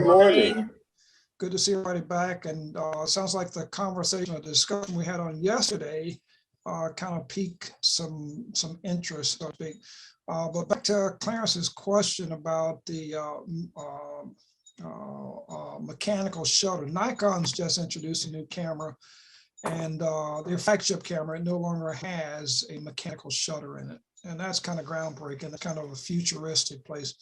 Good morning. Good to see everybody back. And it sounds like the conversation or discussion we had on yesterday kind of piqued some interest, so to speak. But back to Clarence's question about the mechanical shutter. Nikon's just introduced a new camera, and their flagship camera, it no longer has a mechanical shutter in it. And that's kind of groundbreaking. That's kind of a futuristic place.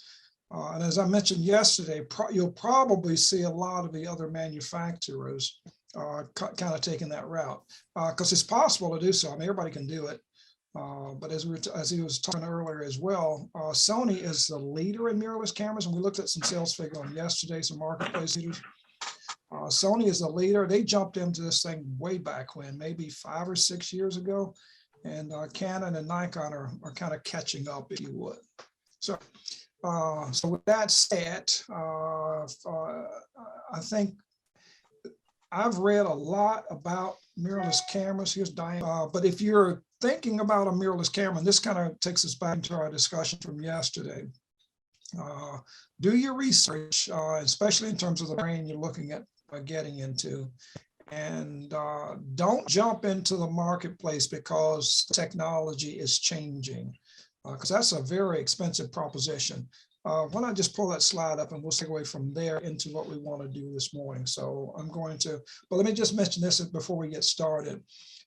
And as I mentioned yesterday, you'll probably see a lot of the other manufacturers kind of taking that route because it's possible to do so. I mean, everybody can do it. But as he was talking earlier as well, Sony is the leader in mirrorless cameras. And we looked at some sales figures on yesterday, some marketplace leaders. Sony is the leader. They jumped into this thing way back when, maybe 5 or 6 years ago. And Canon and Nikon are kind of catching up, if you would. So with that said, I think I've read a lot about mirrorless cameras. Here's Diane. But if you're thinking about a mirrorless camera, and this kind of takes us back to our discussion from yesterday, do your research, especially in terms of the brand you're looking at getting into. And don't jump into the marketplace because technology is changing, because that's a very expensive proposition. Why don't I just pull that slide up and we'll segue from there into what we want to do this morning. So I'm going to, but let me just mention this before we get started.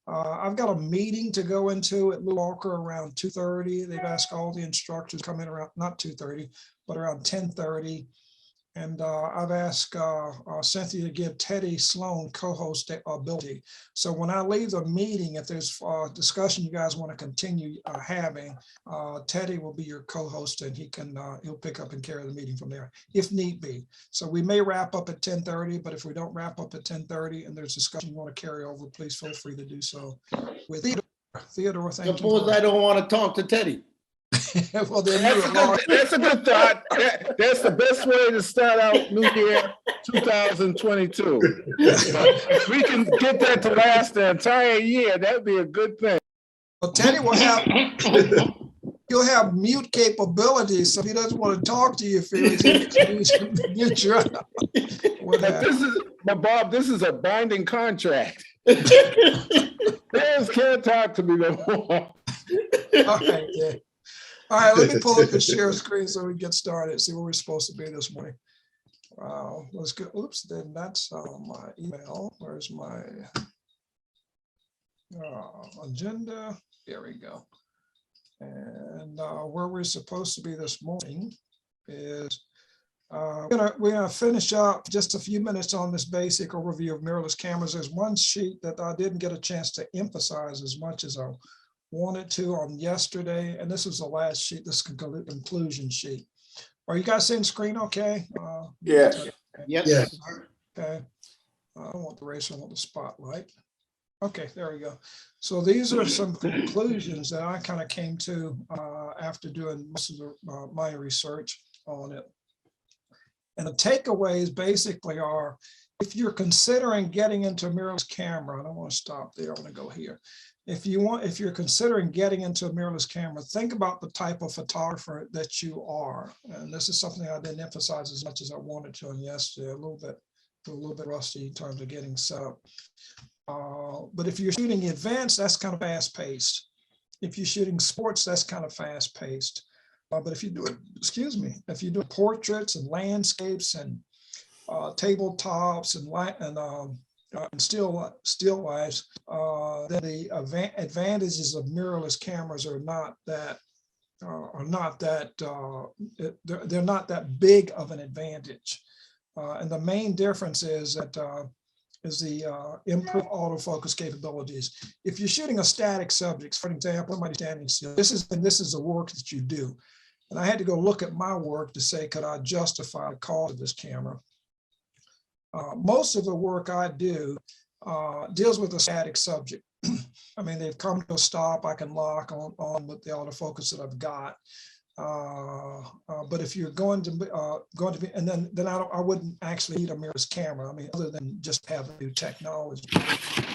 I've got a meeting to go into at Lou Walker around 2:30. They've asked all the instructors to come in around, not 2:30, but around 10:30. And I've asked Cynthia to give Teddy Sloan co-host ability. So when I leave the meeting, if there's a discussion you guys want to continue having, Teddy will be your co-host, and he'll pick up and carry the meeting from there if need be. So we may wrap up at 10:30, but if we don't wrap up at 10:30 and there's discussion you want to carry over, please feel free to do so. With Theodore, thank you. Suppose I don't want to talk to Teddy. Well, then that's a good thought. That's the best way to start out New Year 2022. If we can get that to last the entire year, that'd be a good thing. Well, Teddy will have you'll have mute capabilities, so if he doesn't want to talk to you, Felix, he can mute you out. But Bob, this is a binding contract. Parents can't talk to me no more. All right, yeah. All right, let me pull up the share screen so we can get started, see where we're supposed to be this morning. Let's go. Oops, then that's my email. Where's my agenda? There we go. And where we're supposed to be this morning is we're gonna finish up just a few minutes on this basic overview of mirrorless cameras. There's one sheet that I didn't get a chance to emphasize as much as I wanted to on yesterday, and this is the last sheet. This conclusion sheet. Are you guys seeing the screen okay? Yes. Yes. Yes. Okay. I don't want the eraser, I want the spotlight. Okay, there we go. So these are some conclusions that I kind of came to after doing most of my research on it. And the takeaways basically are, if you're considering getting into a mirrorless camera, and I want to stop there, I want to go here. If you're considering getting into a mirrorless camera, think about the type of photographer that you are. And this is something I didn't emphasize as much as I wanted to on yesterday, a little bit rusty in terms of getting set up. But if you're shooting advanced, that's kind of fast paced. If you're shooting sports, that's kind of fast paced. But if you do it, if you do portraits and landscapes and tabletops and still lives, then the advantages of mirrorless cameras are not that they're not that big of an advantage. And the main difference is that is the improved autofocus capabilities. If you're shooting a static subject, for example, somebody standing still, this is the work that you do. And I had to go look at my work to say, could I justify the cost of this camera? Most of the work I do deals with a static subject. I mean, they've come to a stop, I can lock on with the autofocus that I've got. But if you're going to be, and then I wouldn't actually need a mirrorless camera. I mean, other than just having new technology.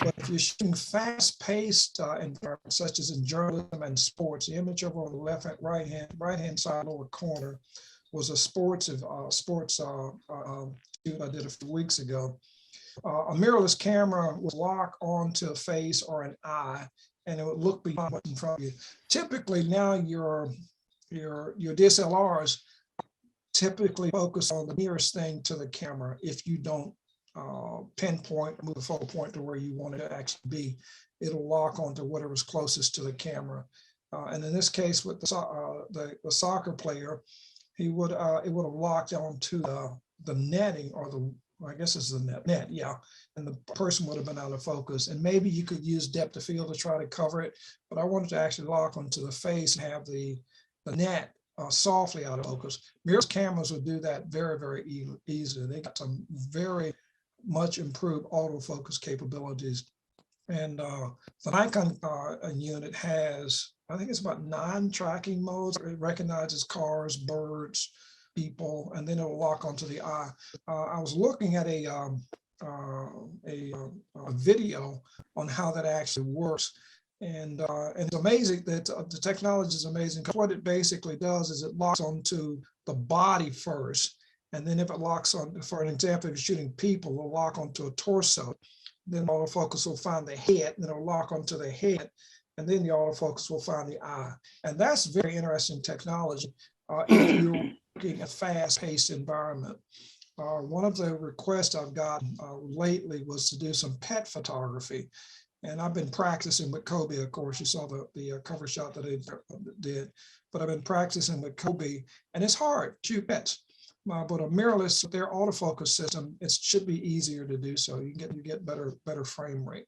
But if you're shooting fast-paced environments, such as in journalism and sports, the image over on the right hand side lower corner was a sports shoot I did a few weeks ago. A mirrorless camera would lock onto a face or an eye, and it would look beyond what's in front of you. Typically now your DSLRs typically focus on the nearest thing to the camera. If you don't pinpoint, move the focal point to where you want it to actually be, it'll lock onto whatever's closest to the camera. And in this case, with the soccer player, it would have locked onto the netting, or I guess it's the net, yeah. And the person would have been out of focus. And maybe you could use depth of field to try to cover it, but I wanted to actually lock onto the face and have the net softly out of focus. Mirrorless cameras would do that very, very easily. They got some very much improved autofocus capabilities. And the Nikon unit has, I think it's about 9 tracking modes. It recognizes cars, birds, people, and then it'll lock onto the eye. I was looking at a video on how that actually works. And it's amazing that the technology is amazing, because what it basically does is it locks onto the body first. And then if it locks on, for an example, if you're shooting people, it'll lock onto a torso. Then the autofocus will find the head, and it'll lock onto the head. And then the autofocus will find the eye. And that's very interesting technology if you're working in a fast-paced environment. One of the requests I've gotten lately was to do some pet photography. And I've been practicing with Kobe, of course. You saw the cover shot that I did. But I've been practicing with Kobe, and it's hard to shoot pets. But a mirrorless, with their autofocus system, it should be easier to do so. You get better frame rate.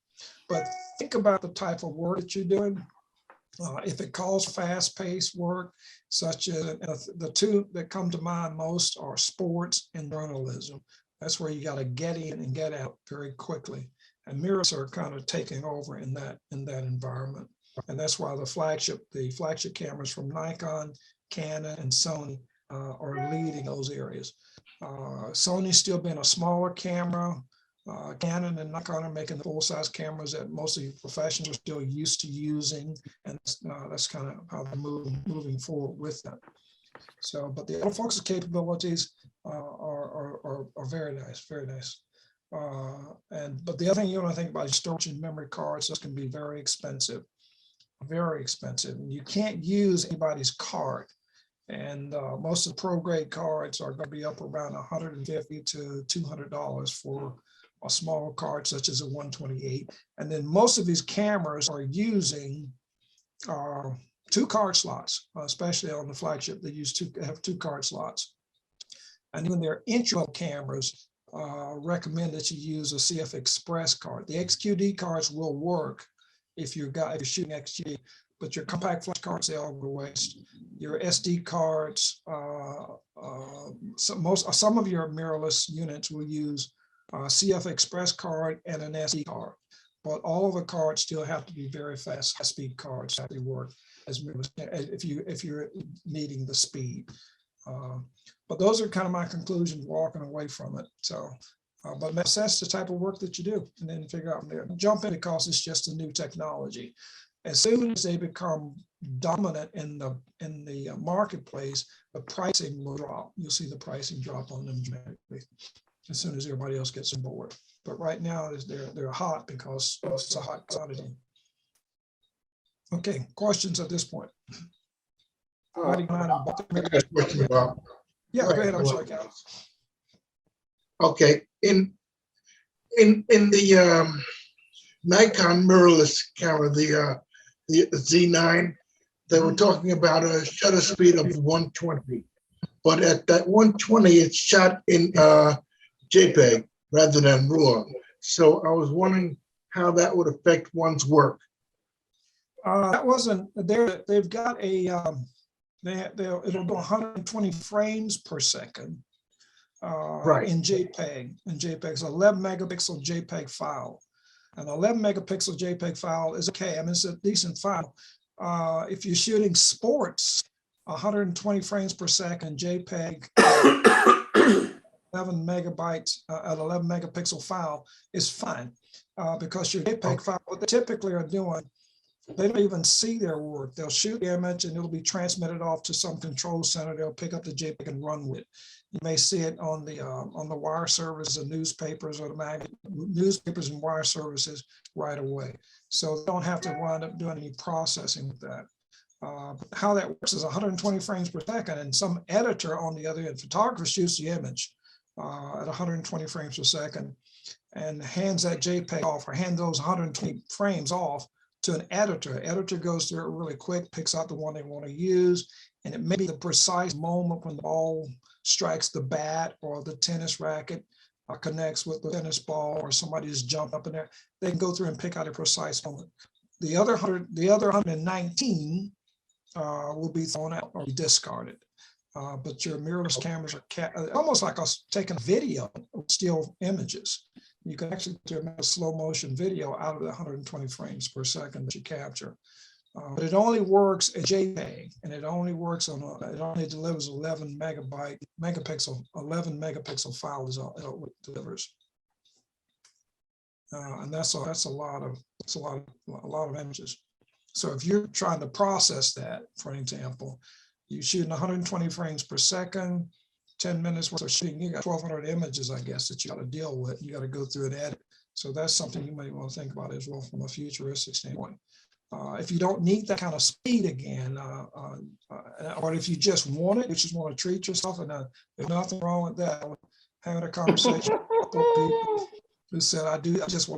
But think about the type of work that you're doing. If it calls fast-paced work, such as the two that come to mind most are sports and journalism. That's where you got to get in and get out very quickly. And mirrors are kind of taking over in that environment. And that's why the flagship cameras from Nikon, Canon, and Sony are leading those areas. Sony's still been a smaller camera. Canon and Nikon are making the full-size cameras that most of the professionals are still used to using, and that's kind of how they're moving forward with that. So, but the autofocus capabilities are very nice, very nice. But the other thing you want to think about is storage and memory cards. This can be very expensive, very expensive. And you can't use anybody's card. And most of the pro grade cards are going to be up around $150 to $200 for a small card such as a 128. And then most of these cameras are using 2 card slots, especially on the flagship. They have 2 card slots. And even their intro cameras recommend that you use a CF Express card. The XQD cards will work if you're shooting XQD, but your compact flash cards, they all go to waste. Your SD cards, some of your mirrorless units will use CF Express card and an SD card, but all of the cards still have to be very fast, high-speed cards that they work as mirrorless if you're needing the speed. But those are kind of my conclusions walking away from it. So, but assess the type of work that you do, and then figure out from there. Jump in because it's just a new technology. As soon as they become dominant in the marketplace, the pricing will drop. You'll see the pricing drop on them dramatically as soon as everybody else gets on board. But right now, they're hot because it's a hot commodity. Okay, questions at this point? Question, Bob. Yeah, go ahead. I'm sorry, Cal. Okay, in the Nikon mirrorless camera, the Z9, they were talking about a shutter speed of 120, but at that 120, it's shot in JPEG rather than RAW. So I was wondering how that would affect one's work. That wasn't there. They've got a it'll do 120 frames per second. Right. In JPEG. It's 11 megapixel JPEG file. An 11 megapixel JPEG file is okay. I mean, it's a decent file. If you're shooting sports, 120 frames per second JPEG, 11 megabytes, an 11 megapixel file is fine because your JPEG file, what they typically are doing they don't even see their work. They'll shoot the image and it'll be transmitted off to some control center. They'll pick up the JPEG and run with it. You may see it on the wire service, the newspapers, or the newspapers and wire services right away. So they don't have to wind up doing any processing with that. How that works is 120 frames per second, and some editor on the other end, photographer, shoots the image at 120 frames per second and hands that JPEG off, or hand those 120 frames off to an editor. Editor goes through it really quick, picks out the one they want to use, and it may be the precise moment when the ball strikes the bat or the tennis racket connects with the tennis ball, or somebody just jumped up in there. They can go through and pick out a precise moment. The other 119 will be thrown out or be discarded. But your mirrorless cameras are almost like us taking video of still images. You can actually do a slow motion video out of the 120 frames per second that you capture. But it only works in JPEG, and it only works on it only delivers 11 megapixel file is all it delivers. And that's a lot of images. So if you're trying to process that, for example, you shoot 120 frames per second, 10 minutes worth of shooting, you got 1,200 images, I guess, that you got to deal with. You got to go through and edit. So that's something you may want to think about as well from a futuristic standpoint. If you don't need that kind of speed again, or if you just want it, you just want to treat yourself, and there's nothing wrong with that. I was having a conversation with people who said, I just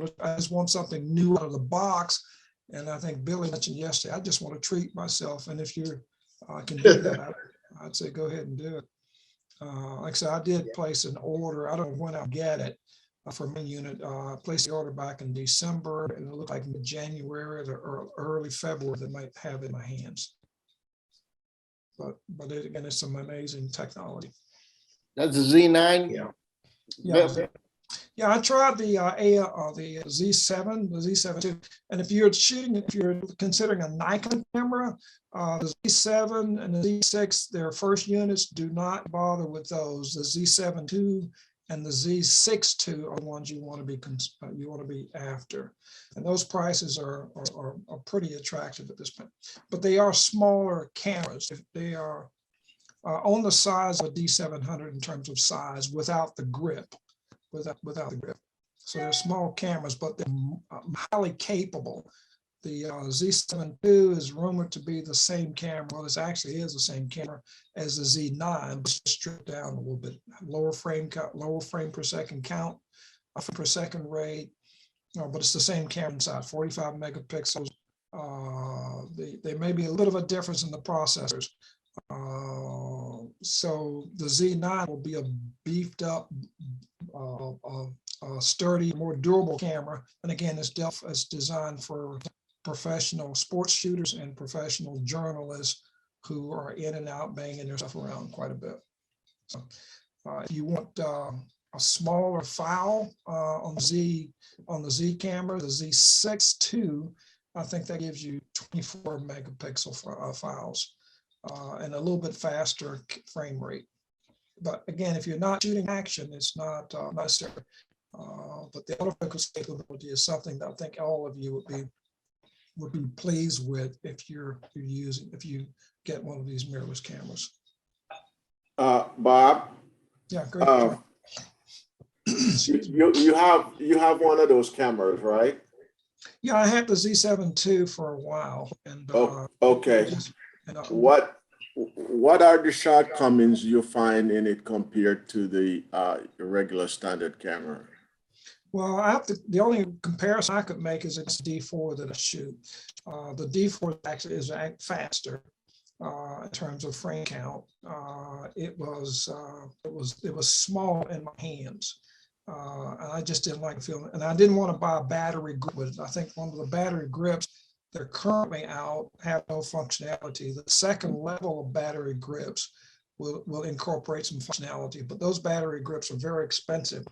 want something new out of the box. And I think Billy mentioned yesterday, I just want to treat myself. And if you can do that, I'd say go ahead and do it. Like I said, I did place an order. I don't know when I'll get it for my unit. I placed the order back in December, and it looked like in January or early February they might have it in my hands. But again, it's some amazing technology. That's a Z9? Yeah. Yeah, I tried the Z7, the Z7 II, and if you're considering a Nikon camera, the Z7 and the Z6, their first units, do not bother with those. The Z7 II and the Z6 II are the ones you want to be after, and those prices are pretty attractive at this point. But they are smaller cameras. They are on the size of a D700 in terms of size, without the grip. Without the grip. So they're small cameras, but they're highly capable. The Z7 II is rumored to be the same camera. Well, it actually is the same camera as the Z9, but stripped down a little bit. Lower frame per second count, per second rate, but it's the same camera inside, 45 megapixels. There may be a little bit of a difference in the processors. So the Z9 will be a beefed up, sturdy, more durable camera. And again, it's designed for professional sports shooters and professional journalists who are in and out banging their stuff around quite a bit. So if you want a smaller file on the Z camera, the Z6 II, I think that gives you 24 megapixel files. And a little bit faster frame rate. But again, if you're not shooting action, it's not necessary. But the autofocus capability is something that I think all of you would be pleased with if you get one of these mirrorless cameras. Bob. Yeah, great. You have one of those cameras, right? Yeah, I had the Z7 II for a while, and okay. What are the shortcomings you find in it compared to the regular standard camera? Well, the only comparison I could make is it's D4 that I shoot. The D4 actually is faster in terms of frame count. It was small in my hands. And I just didn't like the feeling, and I didn't want to buy a battery grip with it. I think one of the battery grips that are currently out have no functionality. The second level of battery grips will incorporate some functionality, but those battery grips are very expensive,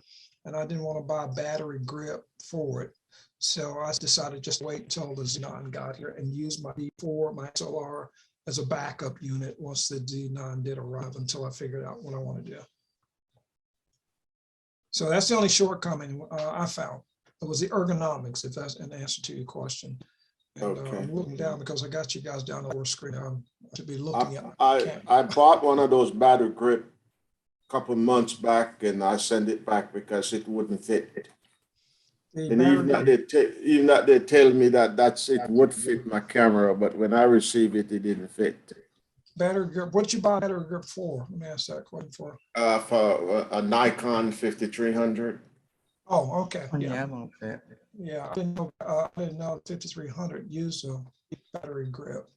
and I didn't want to buy a battery grip for it. So I decided just to wait until the Z9 got here and use my D4, my DSLR as a backup unit once the Z9 did arrive, until I figured out what I want to do. So that's the only shortcoming I found. It was the ergonomics, if that's an answer to your question. And Okay. I'm looking down because I got you guys down over screen. I should be looking at. I bought one of those battery grip a couple months back, and I sent it back because it wouldn't fit. And even that they tell me that it would fit my camera, but when I received it, it didn't fit. Battery grip. What you buy battery grip for? Let me ask that question for. For a Nikon 5300. Oh, okay. Yeah, Yeah. I want that. Yeah. I didn't know 5300 used a battery grip.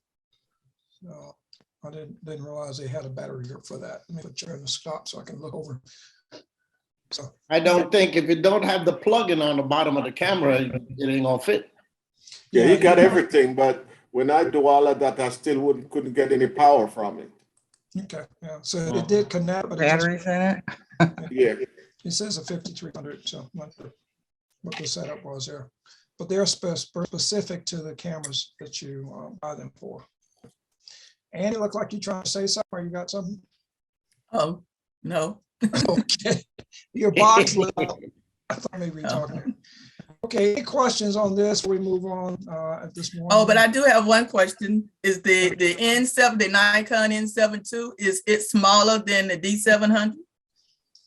So I didn't realize they had a battery grip for that. Let me put you in the stop so I can look over. So I don't think if it don't have the plug-in on the bottom of the camera, it ain't gonna fit. Yeah, he got you- everything, but when I do all of that, I still couldn't get any power from it. Okay. Yeah. So it did connect, but Batteries in it? Yeah. it says a 5300. So I'm not sure what the setup was there, but they're specific to the cameras that you buy them for. And it looked like you're trying to say something, or you got something? Oh, no. Okay. Your box lit up. I thought maybe we were talking. Okay, any questions on this? We move on at this morning. Oh, but I do have one question. Is the N7, the Nikon N7 II, is it smaller than the D700?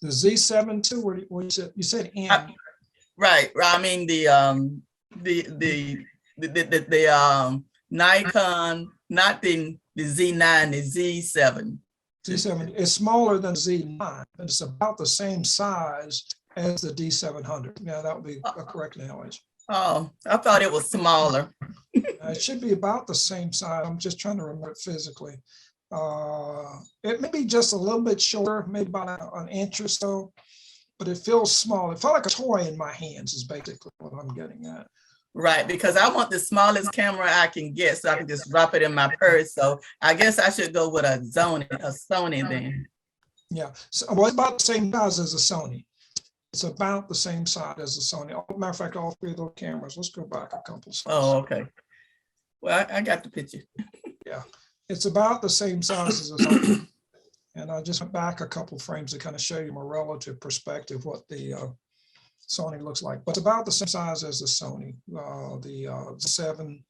The Z7 II, what you said N. Right. I mean the Nikon, not the Z9, the Z7. Z7 is smaller than Z9, and it's about the same size as the D700. Yeah, that would be a correct analogy. Oh, I thought it was smaller. It should be about the same size. I'm just trying to remember it physically. It may be just a little bit shorter, maybe about an inch or so, but it feels small. It felt like a toy in my hands is basically what I'm getting at. Right, because I want the smallest camera I can get so I can just drop it in my purse. So I guess I should go with a Sony then. Yeah, so well, it's about the same size as a Sony. It's about the same size as the Sony. Matter of fact, all three of those cameras. Let's go back a couple. Oh, okay. Well, I got the picture. Yeah, it's about the same size as a Sony. And I just went back a couple frames to kind of show you my relative perspective what the Sony looks like. But it's about the same size as the Sony, the 7,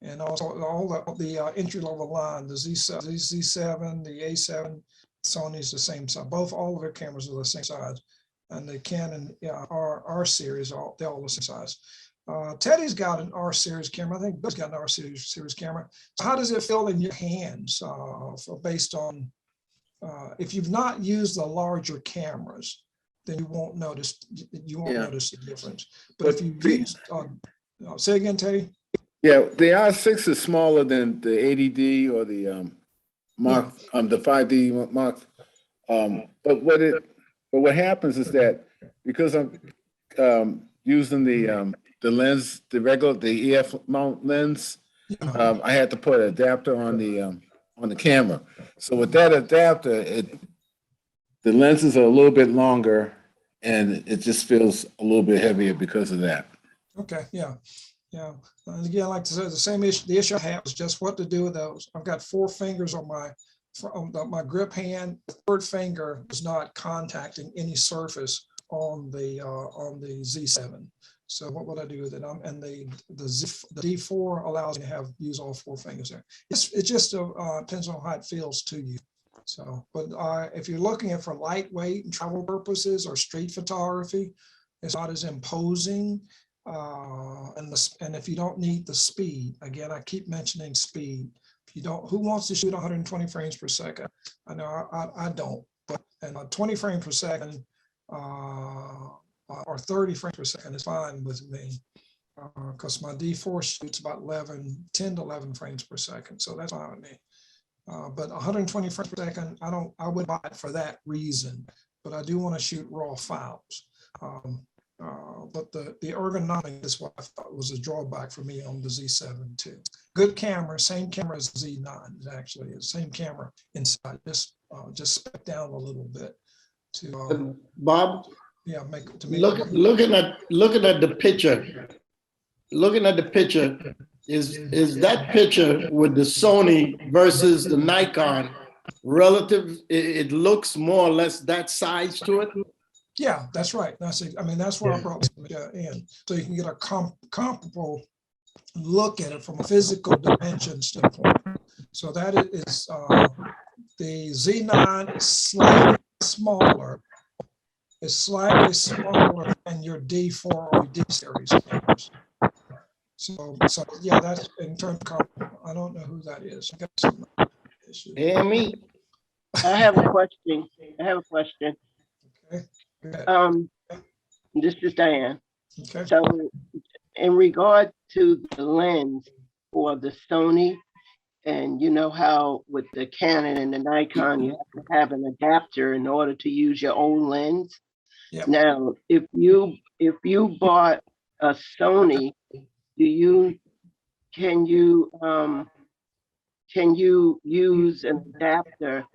and also all the entry-level line, the Z7, the A7, Sony's the same size. All of their cameras are the same size. And the Canon R series, they're all the same size. Teddy's got an R series camera. I think Bill's got an R series camera. So how does it feel in your hands based on, if you've not used the larger cameras, then you won't notice the difference. But if you use, say again, Teddy. Yeah, the R6 is smaller than the 80D or the Mark, the 5D Mark. But what happens is that because I'm using the lens, the EF mount lens, I had to put an adapter on the camera. So with that adapter, the lenses are a little bit longer, and it just feels a little bit heavier because of that. Okay, yeah. And again, I like to say the same issue. The issue I have is just what to do with those. I've got 4 fingers on my grip hand. The third finger is not contacting any surface on the Z7. So what would I do with it? And the D4 allows me to use all 4 fingers there. It just depends on how it feels to you. So, but if you're looking at for lightweight and travel purposes or street photography, it's not as imposing. And if you don't need the speed, again, I keep mentioning speed. If you don't, who wants to shoot 120 frames per second? I know I don't, but 20 frames per second or 30 frames per second is fine with me because my D4 shoots about 10 to 11 frames per second. So that's fine with me. But 120 frames per second, I would buy it for that reason, but I do want to shoot raw files. But the ergonomics is what I thought was a drawback for me on the Z7 too. Good camera, same camera as Z9 actually, the same camera inside, just spec down a little bit to Bob, make to me. looking at the picture. Looking at the picture, is that picture with the Sony versus the Nikon relative? It looks more or less that size to it. Yeah, that's right. That's where I brought in, so you can get a comparable look at it from a physical dimension standpoint. So that is the Z9 is slightly smaller. It's slightly smaller than your D4 or D series cameras. So yeah, that's in terms of, I don't know who that is. I got some issues. Amy, I have a question. Okay. Go ahead. This is Diane. Okay. So in regard to the lens for the Sony, and you know how with the Canon and the Nikon, you have to have an adapter in order to use your own lens. Yep. Now, if you bought a Sony, can you use an adapter?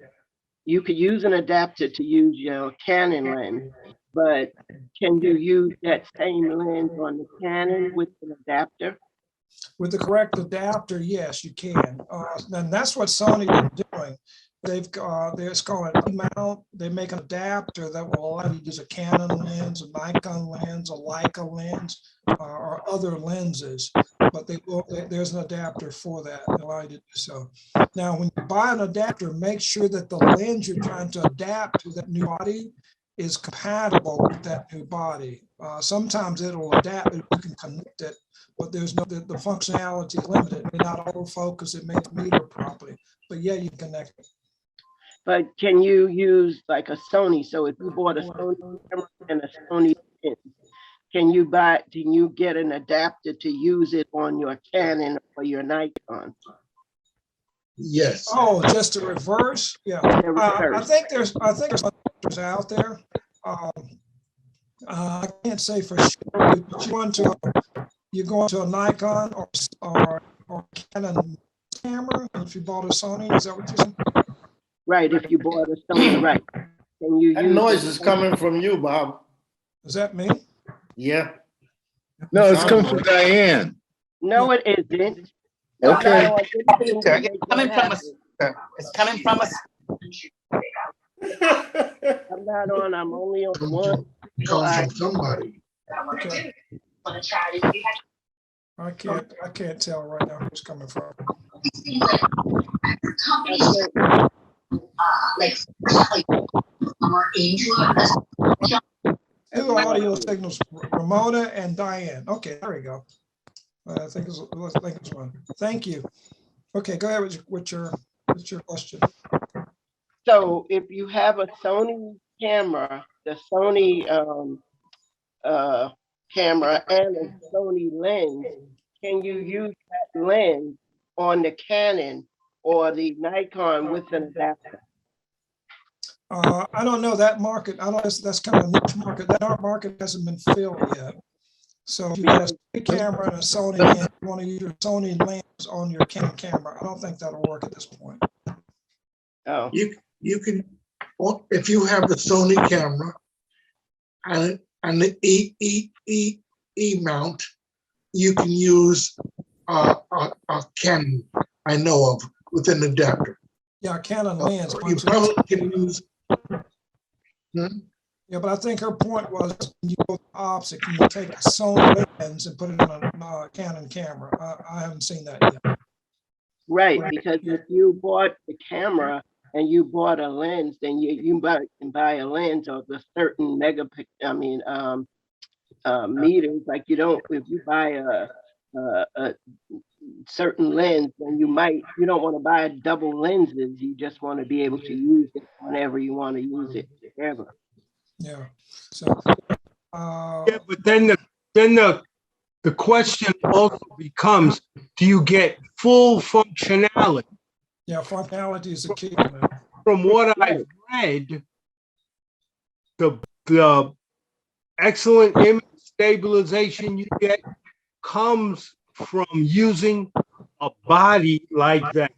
You could use an adapter to use your Canon lens, but can you use that same lens on the Canon with an adapter? With the correct adapter, yes, you can. And that's what Sony is doing. It's called an E-mount. They make an adapter that will allow you to use a Canon lens, a Nikon lens, a Leica lens, or other lenses. But there's an adapter for that that allow you to do so. Now, when you buy an adapter, make sure that the lens you're trying to adapt to that new body is compatible with that new body. Sometimes it'll adapt, you can connect it, but there's no, the functionality is limited. It may not autofocus, it may not meter properly, but yeah, you can connect it. But can you use like a Sony? So if you bought a Sony camera and a Sony lens, can you get an adapter to use it on your Canon or your Nikon? Yes. Oh, just to reverse? Yeah. I think there's adapters out there. I can't say for sure, but you go into a Nikon or Canon camera if you bought a Sony. Is that what you're saying? Right, if you bought a Sony, right. Can you that use noise it? is coming from you, Bob. Is that me? Yeah. No, it's coming from Diane. No, it isn't. Okay. It's coming from us. I'm not on, I'm only on one. Comes from somebody. Okay. I can't tell right now who's coming from. Two audio signals, Ramona and Diane. Okay, there we go. I think it's one. Thank you. Okay, go ahead with your question. So if you have a Sony camera, the Sony camera and a Sony lens, can you use that lens on the Canon or the Nikon with an adapter? I don't know that market. I don't. That's kind of a niche market. That market hasn't been filled yet. So if you got a Sony camera and a Sony lens, you want to use your Sony lens on your Canon camera. I don't think that'll work at this point. Oh, You can, if you have the Sony camera and the E mount, you can use a Canon I know of with an adapter. Yeah, Canon lens. You probably can use. Yeah, but I think her point was you go opposite. Can you take a Sony lens and put it on a Canon camera? I haven't seen that yet. right, because if you bought the camera and you bought a lens, then you can buy a lens of a certain meters. Like you don't, if you buy a certain lens, then you don't want to buy double lenses. You just want to be able to use it whenever you want to use it. Ever. Yeah. So. Yeah, but then the question also becomes: do you get full functionality? Yeah, functionality is the key. From what I've read, the excellent image stabilization you get comes from using a body like that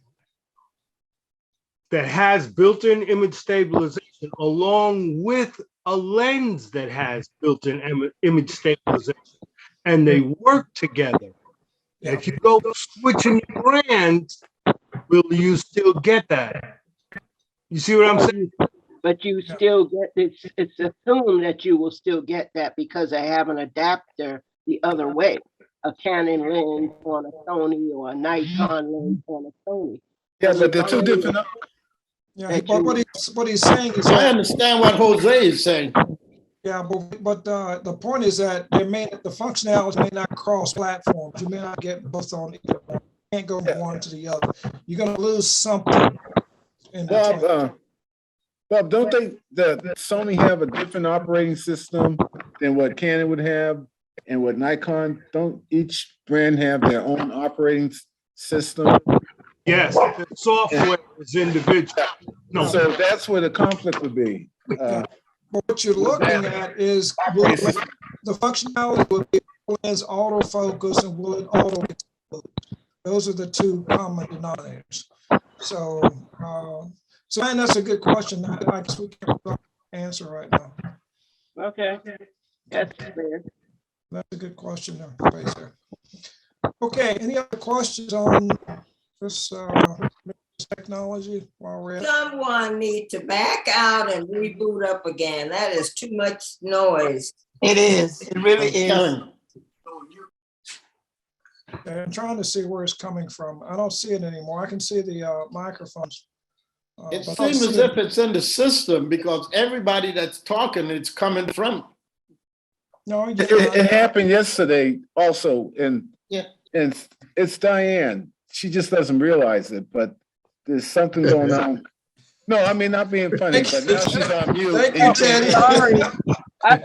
has built-in image stabilization along with a lens that has built-in image stabilization, and they work together. Yeah. If you go switching brands, will you still get that? You see what I'm saying? But you still get, it's assumed that you will still get that because I have an adapter the other way. a Canon lens on a Sony or a Nikon lens on a Sony. Yeah, but they're two different. Yeah, but what he's saying is I that, understand what Jose is saying. yeah, but the point is that the functionality may not cross platforms. You may not get both on either one. You can't go from one to the other. You're going to lose something in between. Bob, don't think that Sony have a different operating system than what Canon would have and what Nikon? Don't each brand have their own operating system? Yes, the software is individual. No, So that's where the conflict would be. But what you're looking at is the functionality will be lens autofocus and will it auto explode. Those are the two common denominators. So, and that's a good question. I guess we can't answer right now. Okay, that's fair. That's a good question there. Okay, any other questions on this technology while we're at it? Someone need to back out and reboot up again. That is too much noise. It is. It really is. Karen, I'm trying to see where it's coming from. I don't see it anymore. I can see the microphones. it but I don't seems as see if it's in the system because everybody that's talking, it's coming from. No, It happened yesterday also, and Yeah. and it's Diane. She just doesn't realize it, but there's something going on. No, I mean, not being funny, but now she's on mute. Thank you, Teddy. Sorry. I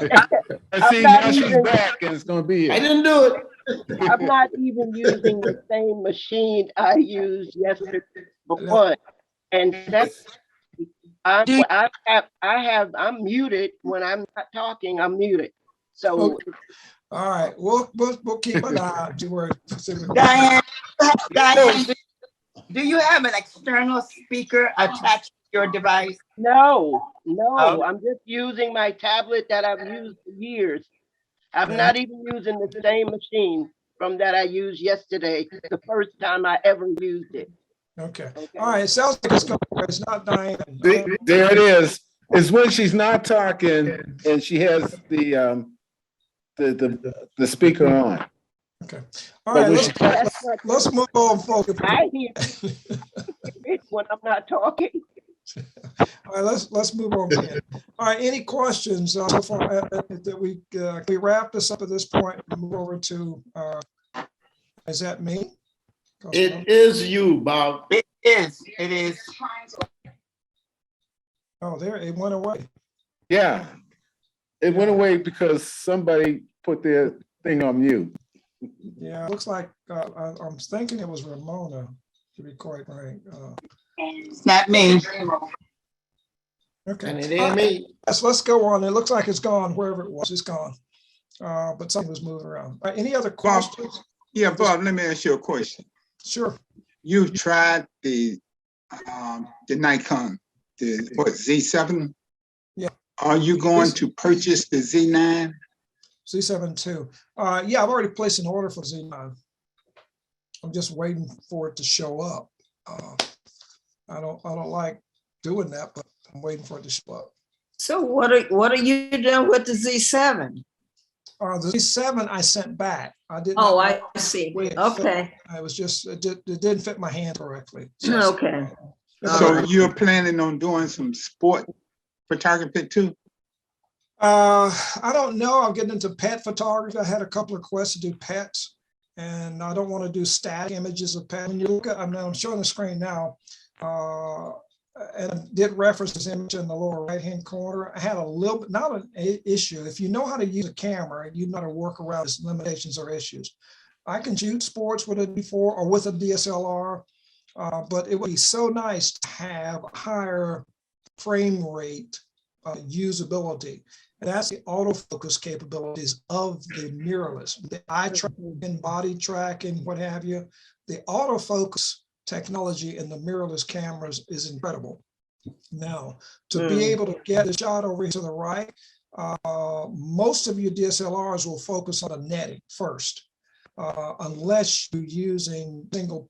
see not now she's even- back and it's gonna be I here. didn't do it. I'm not even using the same machine I used yesterday before. And that's, I'm muted when I'm not talking, I'm muted. So All right, we'll keep an eye out. Diane, do you have an external speaker attached to your device? no, Oh. I'm just using my tablet that I've used for years. I'm not even using the same machine from that I used yesterday, the first time I ever used it. Okay. All right. It sounds like it's going. It's not Diane. There it is. It's when she's not talking and she has the speaker on. Okay. All right. Let's move on, folks. I hear it when I'm not talking. All right. Let's move on. Again. All right. Any questions so far that we wrap this up at this point and move over to? Is that me? It is you, Bob. It is. It is. Oh, there it went away. Yeah. It went away because somebody put their thing on mute. Yeah, it looks like I'm thinking it was Ramona, to be quite right. It's not me. Okay. And it ain't me. Let's go on. It looks like it's gone wherever it was. It's gone. But something was moving around. All right, any other questions? Yeah, Bob, let me ask you a question. Sure. You've tried the Nikon, the Z7? Yeah. Are you going to purchase the Z9? Z7 II. Yeah, I've already placed an order for Z9. I'm just waiting for it to show up. I don't like doing that, but I'm waiting for it to show up. So what are you doing with the Z7? The Z7 I sent back. I didn't. Oh, I see. Okay. I was just it didn't fit my hand correctly. Okay. So you're planning on doing some sport photography too? I don't know. I'm getting into pet photography. I had a couple of requests to do pets, and I don't want to do static images of pets. When you look at, I'm showing the screen now, and I did reference this image in the lower right-hand corner. I had a little bit, not an issue. If you know how to use a camera, you know how to work around its limitations or issues. I can shoot sports with a D4 or with a DSLR, but it would be so nice to have a higher frame rate usability. And that's the autofocus capabilities of the mirrorless, the eye tracking, body tracking, what have you. The autofocus technology in the mirrorless cameras is incredible. Now, to be able to get a shot over to the right, most of your DSLRs will focus on the netting first, unless you're using single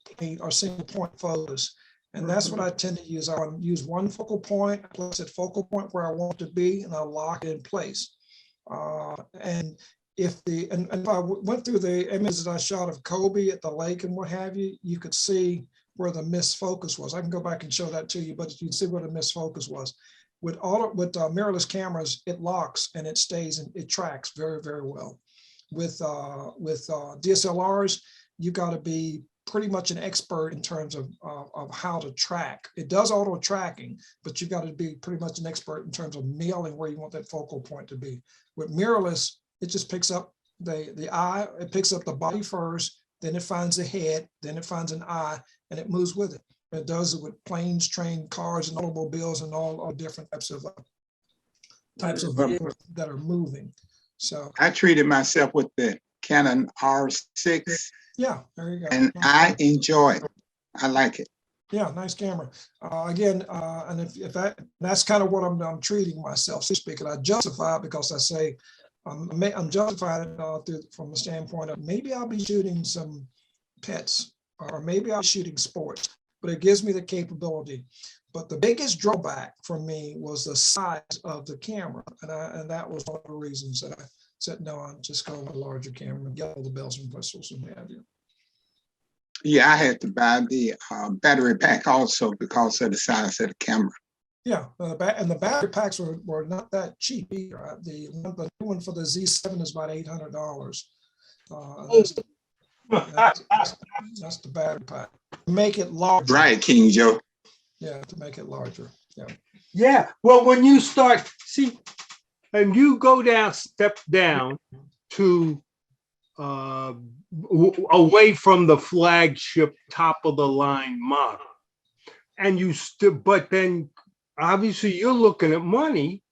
point focus. And that's what I tend to use. I use one focal point, place at focal point where I want to be, and I lock it in place. And and if I went through the images that I shot of Kobe at the lake and what have you, you could see where the misfocus was. I can go back and show that to you, but you can see where the misfocus was. With mirrorless cameras, it locks and it stays and it tracks very, very well. With DSLRs, you got to be pretty much an expert in terms of how to track. It does auto tracking, but you got to be pretty much an expert in terms of nailing where you want that focal point to be. With mirrorless, it just picks up the eye, it picks up the body first, then it finds the head, then it finds an eye, and it moves with it. It does it with planes, trains, cars, and automobiles, and all different types of vehicles that are moving. So I treated myself with the Canon R6. Yeah, there you go. And I enjoy it. I like it. Yeah, nice camera. Again, and if that's kind of what I'm treating myself, so to speak, and I justify it because I say I'm justifying it from the standpoint of maybe I'll be shooting some pets or maybe I'll be shooting sports, but it gives me the capability. But the biggest drawback for me was the size of the camera, and that was one of the reasons that I said no, I'm just going with a larger camera and get all the bells and whistles and what have you. Yeah, I had to buy the battery pack also because of the size of the camera. Yeah, and the battery packs were not that cheap either. The new one for the Z7 is about $800. That's the battery pack. Make it larger. Right, King Joe. Yeah, to make it larger. Yeah. Yeah. Well, when you start, see, and you go step down to away from the flagship top of the line model, and but then obviously you're looking at money,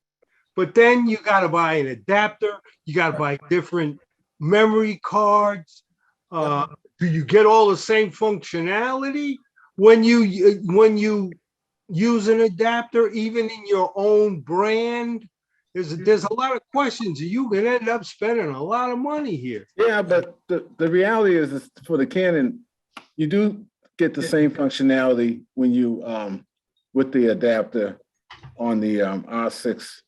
but then you got to buy an adapter, you got to buy different memory cards. Do you get all the same functionality when you use an adapter, even in your own brand? There's a lot of questions. You can end up spending a lot of money here. Yeah, but the reality is for the Canon, you do get the same functionality when you with the adapter on the R6.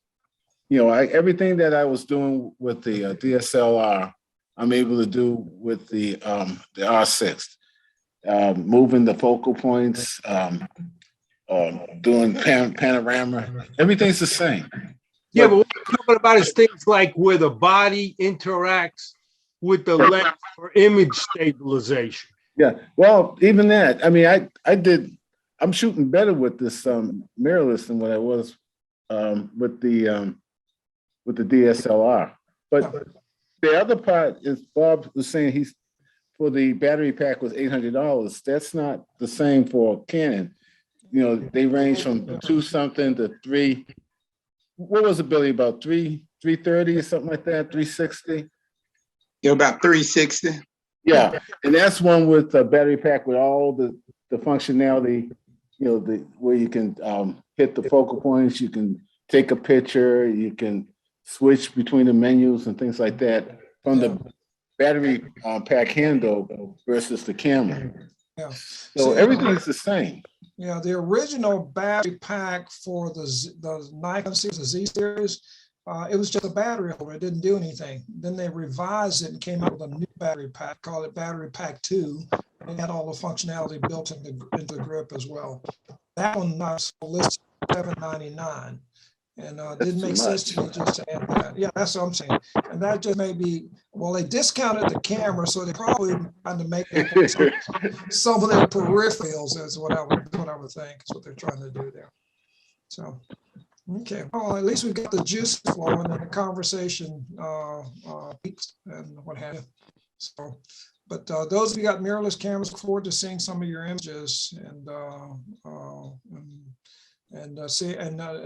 You know, everything that I was doing with the DSLR, I'm able to do with the R6. Moving the focal points, doing panorama, everything's the same. Yeah, but what we're talking about is things like where the body interacts with the lens for image stabilization. Yeah, well, even that. I mean, I'm shooting better with this mirrorless than what I was with the DSLR. But the other part is Bob was saying for the battery pack was $800. That's not the same for Canon. You know, they range from 2-something to 3. What was it, Billy? About 330 or something like that, 360? Yeah, about 360. Yeah, and that's one with a battery pack with all the functionality, you know, where you can hit the focal points, you can take a picture, you can switch between the menus and things like that from the battery pack handle versus the camera. Yeah. So everything's the same. Yeah, the original battery pack for the Nikon series, the Z series, it was just a battery holder. It didn't do anything. Then they revised it and came out with a new battery pack, called it Battery Pack 2. It had all the functionality built into the grip as well. That one was listed $799, and it didn't make sense to me just to add that. Yeah, that's what I'm saying. And that just may be, well, they discounted the camera, so they probably trying to make some of their peripherals is what I would think is what they're trying to do there. So, okay, well, at least we've got the juice flowing and the conversation peaks and what have you. So, but those of you got mirrorless cameras, look forward to seeing some of your images and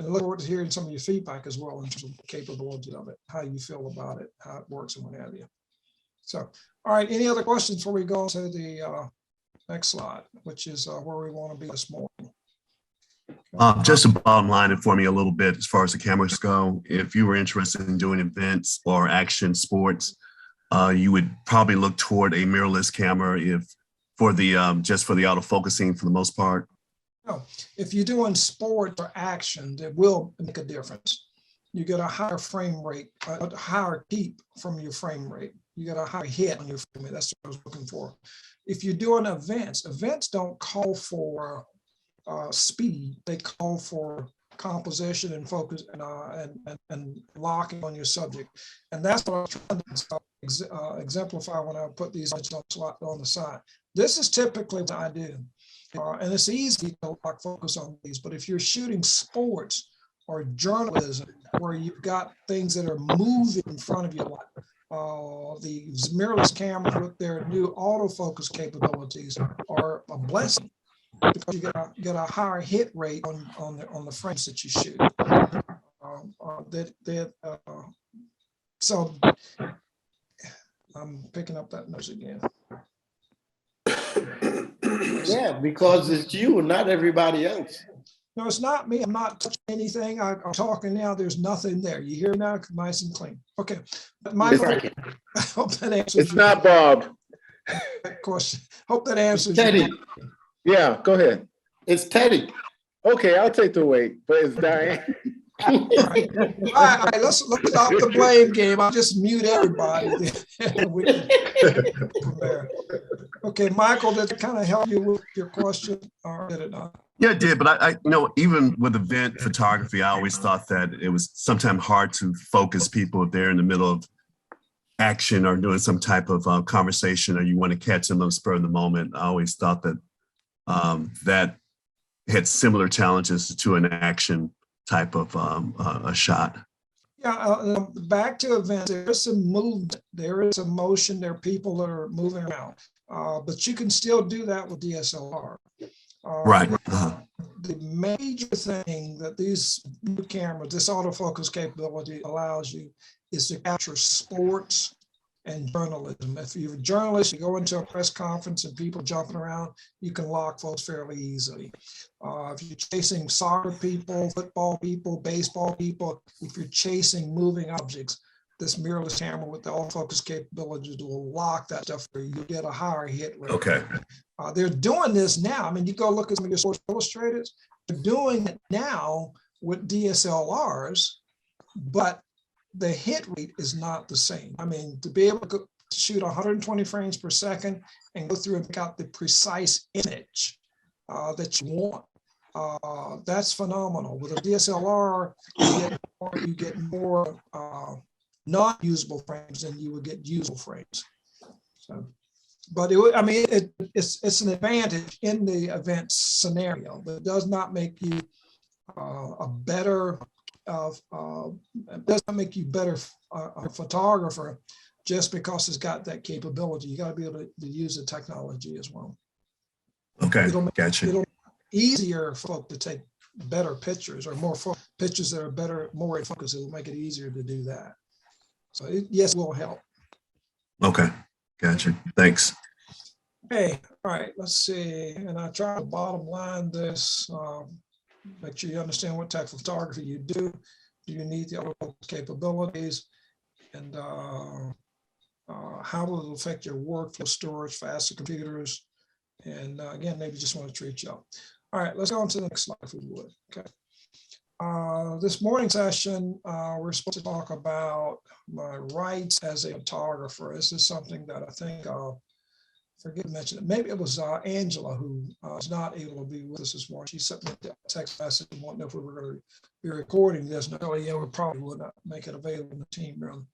look forward to hearing some of your feedback as well in terms of the capability of it, how you feel about it, how it works, and what have you. So, all right, any other questions before we go on to the next slide, which is where we want to be this morning? Just to bottom line it for me a little bit as far as the cameras go. If you were interested in doing events or action sports, you would probably look toward a mirrorless camera just for the autofocusing for the most part. No, if you're doing sport or action, it will make a difference. you get a higher frame rate, a higher peep from your frame rate. You get a higher hit on your frame rate. That's what I was looking for. If you're doing events don't call for speed. They call for composition and focus and locking on your subject. And that's what I'm trying to exemplify when I put these on the side. This is typically what I do. And it's easy to lock focus on these, but if you're shooting sports or journalism, where you've got things that are moving in front of you, like these mirrorless cameras with their new autofocus capabilities are a blessing, because you get a higher hit rate on the frames that you shoot. So I'm picking up that nose again. Yeah, because it's you and not everybody else. No, it's not me. I'm not touching anything. I'm talking now. There's nothing there. You hear now? Nice and clean. Okay. Michael, I hope that answers. It's not Bob. Question. Hope that answers. Teddy. Yeah, go ahead. It's Teddy. Okay, I'll take the weight, but it's Diane. All right, let's stop the blame game. I'll just mute everybody. Okay, Michael, did it kind of help you with your question, or did it not? Yeah, it did. But I even with event photography, I always thought that it was sometimes hard to focus people if they're in the middle of action or doing some type of conversation, or you want to catch them on the spur of the moment. I always thought that that had similar challenges to an action type of a shot. Yeah, back to events, there is some movement, there is a motion, there are people that are moving around, but you can still do that with DSLR. Right. The major thing that these new cameras, this autofocus capability allows you is to capture sports and journalism. If you're a journalist, you go into a press conference and people jumping around, you can lock folks fairly easily. If you're chasing soccer people, football people, baseball people, if you're chasing moving objects, this mirrorless camera with the autofocus capabilities will lock that stuff for you. You get a higher hit rate. Okay. They're doing this now. I mean, you go look at some of your Sports Illustrateds, they're doing it now with DSLRs, but the hit rate is not the same. I mean, to be able to shoot 120 frames per second and go through and pick out the precise image that you want, that's phenomenal. With a DSLR, you get more non-usable frames than you would get usable frames. So, but it's an advantage in the event scenario, but it does not make you a better it doesn't make you better a photographer just because it's got that capability. You got to be able to use the technology as well. Okay, gotcha. It'll easier for folk to take better pictures, or more pictures that are better, more in focus. It'll make it easier to do that. So yes, it will help. Okay, gotcha. Thanks. Hey, all right, let's see. And I try to bottom line this. Make sure you understand what type of photography you do. Do you need the other capabilities? And how will it affect your workflow, storage, faster computers? And again, maybe just want to treat you up. All right, let's go on to the next slide if we would. Okay. This morning session, we're supposed to talk about my rights as a photographer. This is something that I think forget to mention it. Maybe it was Angela who is not able to be with us this morning. She sent me a text message and wanted to know if we were going to be recording this. No, yeah, we probably would not make it available in the team room.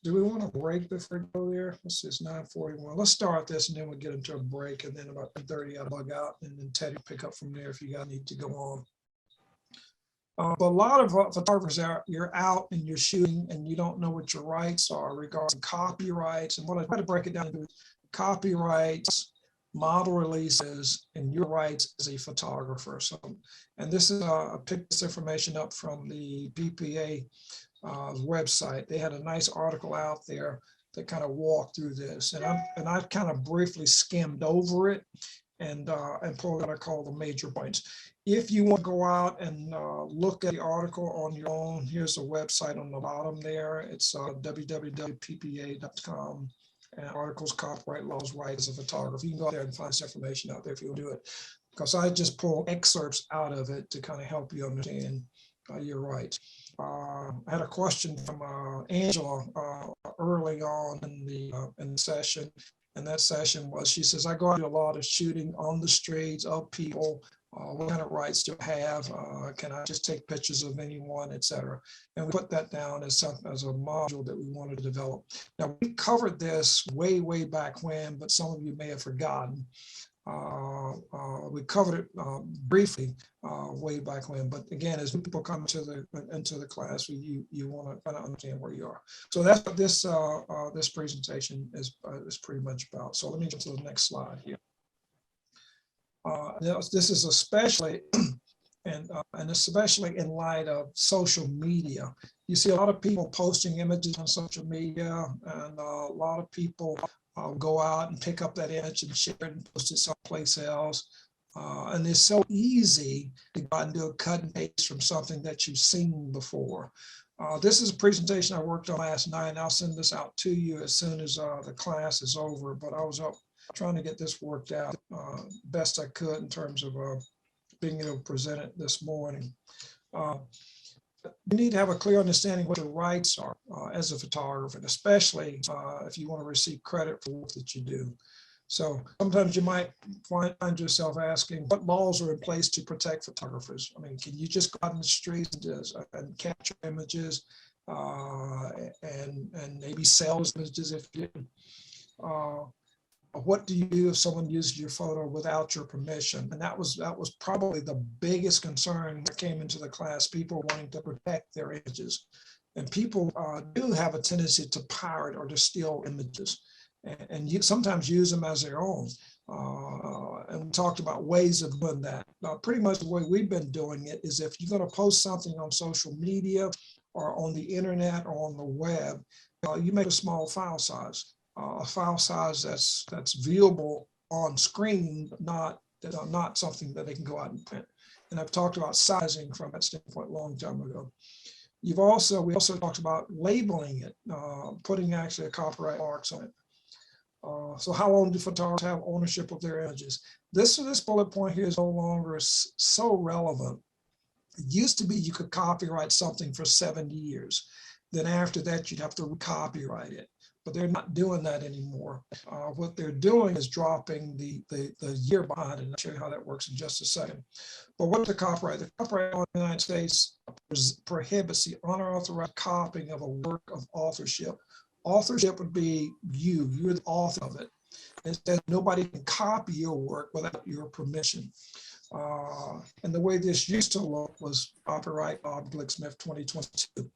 Do we want to break before we go there? Let's see, it's 9:41. Let's start this and then we'll get into a break, and then about 10:30 I'll bug out, and then Teddy pick up from there if you guys need to go on. But a lot of photographers you're out and you're shooting and you don't know what your rights are regarding copyrights. And what I try to break it down into copyrights, model releases, and your rights as a photographer. So, and this is I picked this information up from the PPA website. They had a nice article out there that kind of walked through this, and I kind of briefly skimmed over it and pulled what I call the major points. If you want to go out and look at the article on your own, here's a website on the bottom there. It's www.ppa.com, and articles, copyright laws, rights as a photographer. You can go out there and find this information out there if you'll do it. Because I just pull excerpts out of it to kind of help you understand You're right. I had a question from Angela early on in the session. And that session was, she says, I go out to a lot of shooting on the streets of people. What kind of rights do I have? Can I just take pictures of anyone, et cetera? And we put that down as a module that we wanted to develop. Now, we covered this way, way back when, but some of you may have forgotten. We covered it briefly way back when, but again, as people come into the class, you want to kind of understand where you are. So that's what this presentation is pretty much about. So let me jump to the next slide here. This is especially and especially in light of social media. You see a lot of people posting images on social media, and a lot of people go out and pick up that image and share it and post it someplace else. And it's so easy to go out and do a cut and paste from something that you've seen before. This is a presentation I worked on last night, and I'll send this out to you as soon as the class is over. But I was up trying to get this worked out best I could in terms of being able to present it this morning. You need to have a clear understanding what your rights are as a photographer, and especially if you want to receive credit for work that you do. So sometimes you might find yourself asking, what laws are in place to protect photographers? I mean, can you just go out in the streets and capture images and maybe sell those images if you didn't? What do you do if someone uses your photo without your permission? And that was probably the biggest concern that came into the class, people wanting to protect their images. And people do have a tendency to pirate or to steal images and you sometimes use them as their own. And we talked about ways of doing that. Pretty much the way we've been doing it is if you're going to post something on social media or on the internet or on the web, you make a small file size. A file size that's viewable on screen, but not something that they can go out and print. And I've talked about sizing from that standpoint a long time ago. We also talked about labeling it, putting actually a copyright marks on it. So how long do photographers have ownership of their images? This bullet point here is no longer so relevant. It used to be you could copyright something for 70 years. Then after that, you'd have to copyright it. But they're not doing that anymore. What they're doing is dropping the year behind, and I'll show you how that works in just a second. But what's the copyright? The copyright law in the United States prohibits the unauthorized copying of a work of authorship. Authorship would be you're the author of it. It says nobody can copy your work without your permission. And the way this used to look was copyright Bob GlickSmith 2022.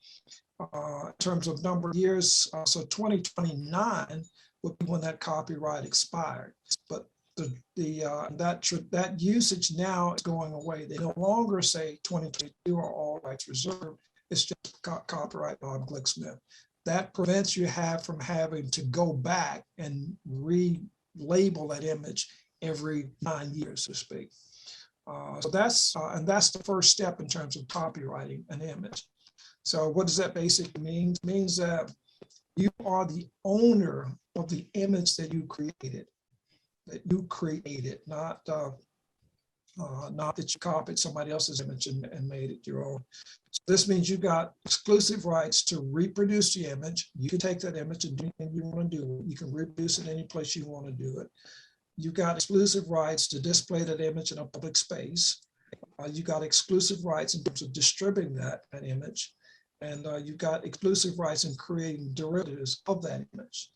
In terms of number of years, so 2029 would be when that copyright expired. But that usage now is going away. They no longer say 2022 are all rights reserved. It's just copyright Bob GlickSmith. That prevents you from having to go back and relabel that image every 9 years, so to speak. So that's the first step in terms of copyrighting an image. So what does that basically mean? It means that you are the owner of the image that you created. Not that you copied somebody else's image and made it your own. So this means you've got exclusive rights to reproduce the image. You can take that image and do anything you want to do. You can reproduce it any place you want to do it. You've got exclusive rights to display that image in a public space. You've got exclusive rights in terms of distributing that image. And you've got exclusive rights in creating derivatives of that image.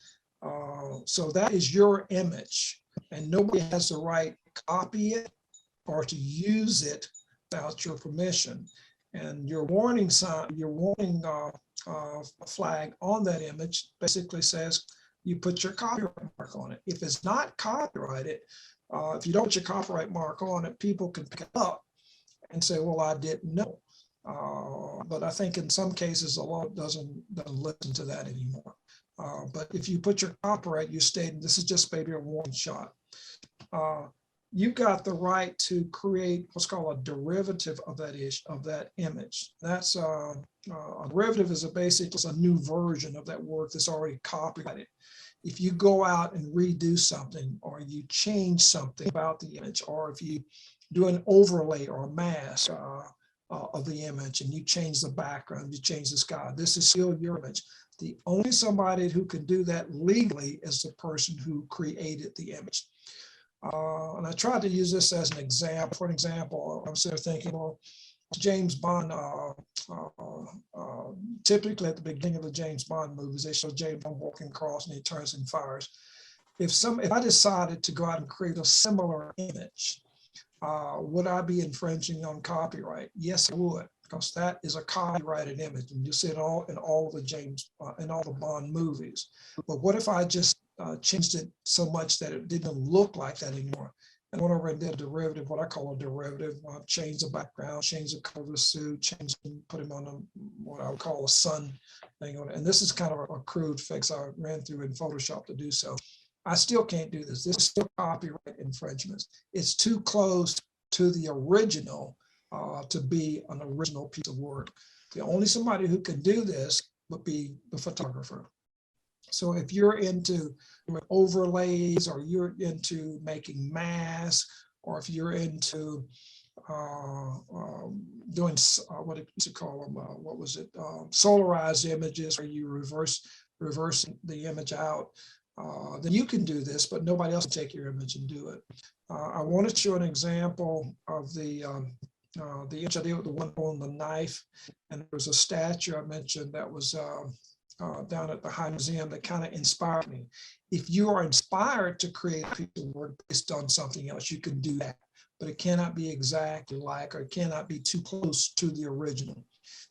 So that is your image, and nobody has the right to copy it or to use it without your permission. And your warning sign, your warning flag on that image basically says you put your copyright mark on it. If it's not copyrighted, if you don't put your copyright mark on it, people can pick it up and say, well, I didn't know. But I think in some cases, the law doesn't listen to that anymore. But if you put your copyright, you state, this is just maybe a warning shot. You've got the right to create what's called a derivative of that image. That's a derivative is it's a new version of that work that's already copyrighted. If you go out and redo something, or you change something about the image, or if you do an overlay or a mask, of the image, and you change the background, you change the sky. This is still your image. The only somebody who can do that legally is the person who created the image. And I tried to use this as an example. For an example, I'm sort of thinking, well, James Bond, typically at the beginning of the James Bond movies, they show James Bond walking across and he turns and fires. If I decided to go out and create a similar image, would I be infringing on copyright? Yes, I would, because that is a copyrighted image, and you see it all in all the Bond movies. But what if I just changed it so much that it didn't look like that anymore? And went over and did a derivative, what I call a derivative, change the background, change the color of the suit, put him on what I would call a sun thing on it. And this is kind of a crude fix I ran through in Photoshop to do so. I still can't do this. This is still copyright infringements. It's too close to the original to be an original piece of work. The only somebody who can do this would be the photographer. So if you're into overlays, or you're into making masks, or if you're into doing what did you call them? What was it? Solarized images, where you reversing the image out. Then you can do this, but nobody else can take your image and do it. I want to show an example of the image I did with the one on the knife, and there was a statue I mentioned that was down at the High Museum that kind of inspired me. If you are inspired to create a piece of work based on something else, you can do that, but it cannot be exactly like, or it cannot be too close to the original.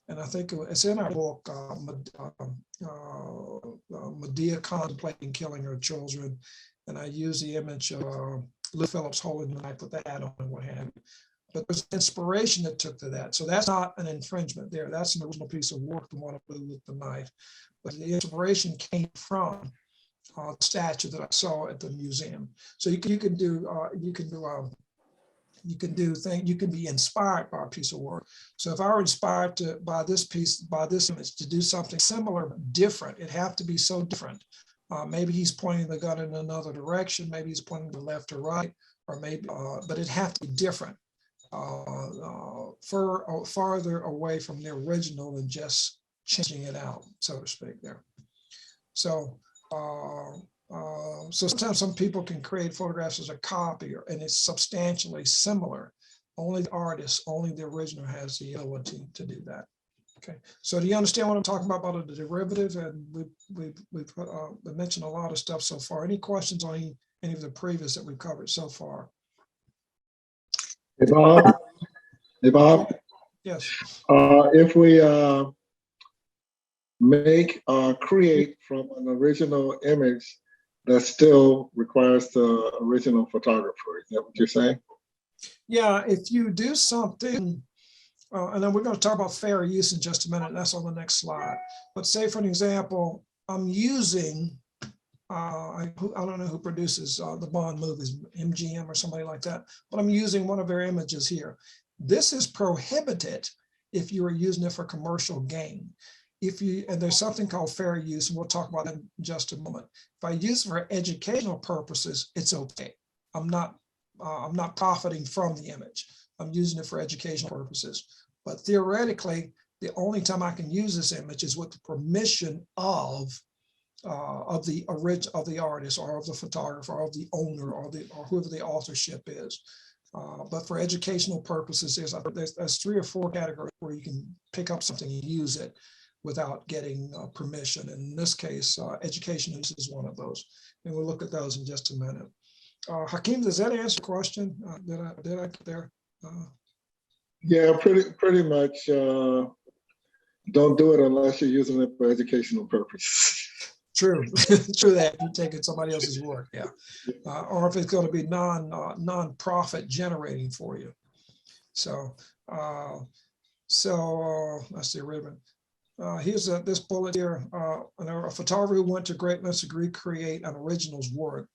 And I think it's in our book, Medea Contemplating Killing Her Children. And I use the image of Lou Phillips holding the knife with the hat on and what have you. But there's inspiration that took to that. So that's not an infringement there. That's an original piece of work, the one I blew with the knife. But the inspiration came from the statue that I saw at the museum. So you can be inspired by a piece of work. So if I were inspired by this image to do something similar but different, it have to be so different. Maybe he's pointing the gun in another direction, maybe he's pointing to the left or right, or maybe, but it have to be different, farther away from the original than just changing it out, so to speak there. So so sometimes some people can create photographs as a copy, and it's substantially similar. Only the artist, only the original has the ability to do that. Okay, so do you understand what I'm talking about the derivative? And we've mentioned a lot of stuff so far. Any questions on any of the previous that we've covered so far? Hey, Bob. Hey, Bob. Yes. If we create from an original image that still requires the original photographer, is that what you're saying? Yeah, if you do something, and then we're going to talk about fair use in just a minute, and that's on the next slide. But say, for an example, I'm using, I don't know who produces the Bond movies, MGM or somebody like that, but I'm using one of their images here. This is prohibited if you are using it for commercial gain. And there's something called fair use, and we'll talk about that in just a moment. If I use it for educational purposes, it's okay. I'm not profiting from the image. I'm using it for educational purposes. But theoretically, the only time I can use this image is with the permission of the artist, or of the photographer, or of the owner, or whoever the authorship is. But for educational purposes, there's 3 or 4 categories where you can pick up something and use it without getting permission. And in this case, education use is one of those. And we'll look at those in just a minute. Hakeem, does that answer the question? Did I get there? Yeah, pretty much. Don't do it unless you're using it for educational purposes. True, true that. You're taking somebody else's work, yeah. Or if it's going to be non-profit generating for you. So that's the ribbon. Here's this bullet here. A photographer who went to great lengths to recreate an original's work,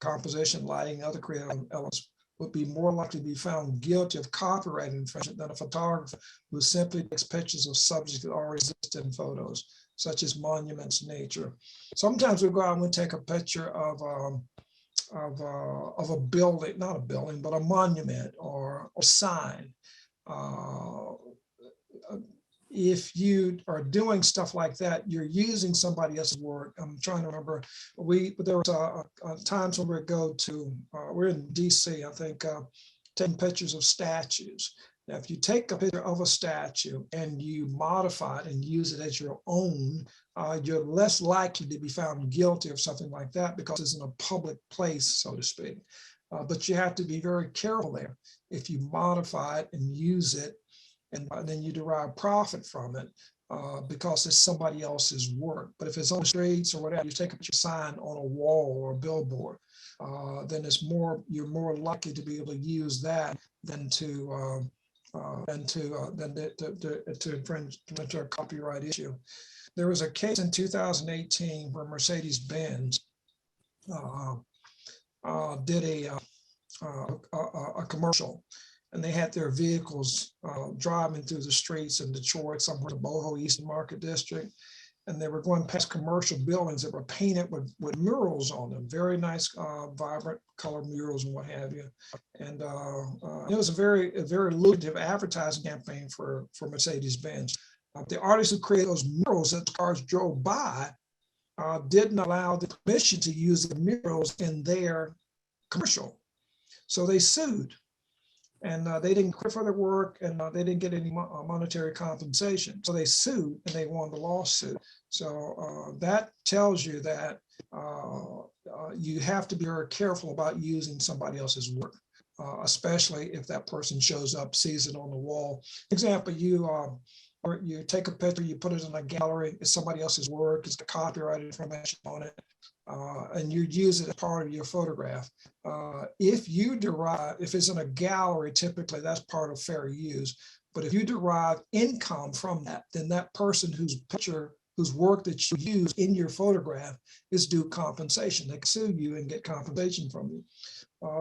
composition, lighting, other creative elements, would be more likely to be found guilty of copyright infringement than a photographer who simply takes pictures of subjects that already exist in photos, such as monuments, nature. Sometimes we go out and we take a picture of a building, not a building, but a monument or a sign. if you are doing stuff like that, you're using somebody else's work. I'm trying to remember. There was times when we go to, we're in DC, I think, taking pictures of statues. Now, if you take a picture of a statue and you modify it and use it as your own, you're less likely to be found guilty of something like that because it's in a public place, so to speak. But you have to be very careful there. If you modify it and use it, and then you derive profit from it because it's somebody else's work. But if it's on the streets or whatever, you take a picture sign on a wall or a billboard, then you're more likely to be able to use that than to infringe into a copyright issue. There was a case in 2018 where Mercedes-Benz did a commercial, and they had their vehicles driving through the streets in Detroit, somewhere in the Boho Eastern Market District, and they were going past commercial buildings that were painted with murals on them, very nice, vibrant color murals and what have you. And it was a very lucrative advertising campaign for Mercedes-Benz. The artists who created those murals that the cars drove by didn't allow the permission to use the murals in their commercial. So they sued. And they didn't quit for their work, and they didn't get any monetary compensation. So they sued, and they won the lawsuit. So that tells you that you have to be very careful about using somebody else's work, especially if that person shows up, sees it on the wall. For example, you take a picture, you put it in a gallery, it's somebody else's work, it's the copyright information on it, and you use it as part of your photograph. If it's in a gallery, typically that's part of fair use. But if you derive income from that, then that person whose work that you use in your photograph is due compensation. They can sue you and get compensation from you.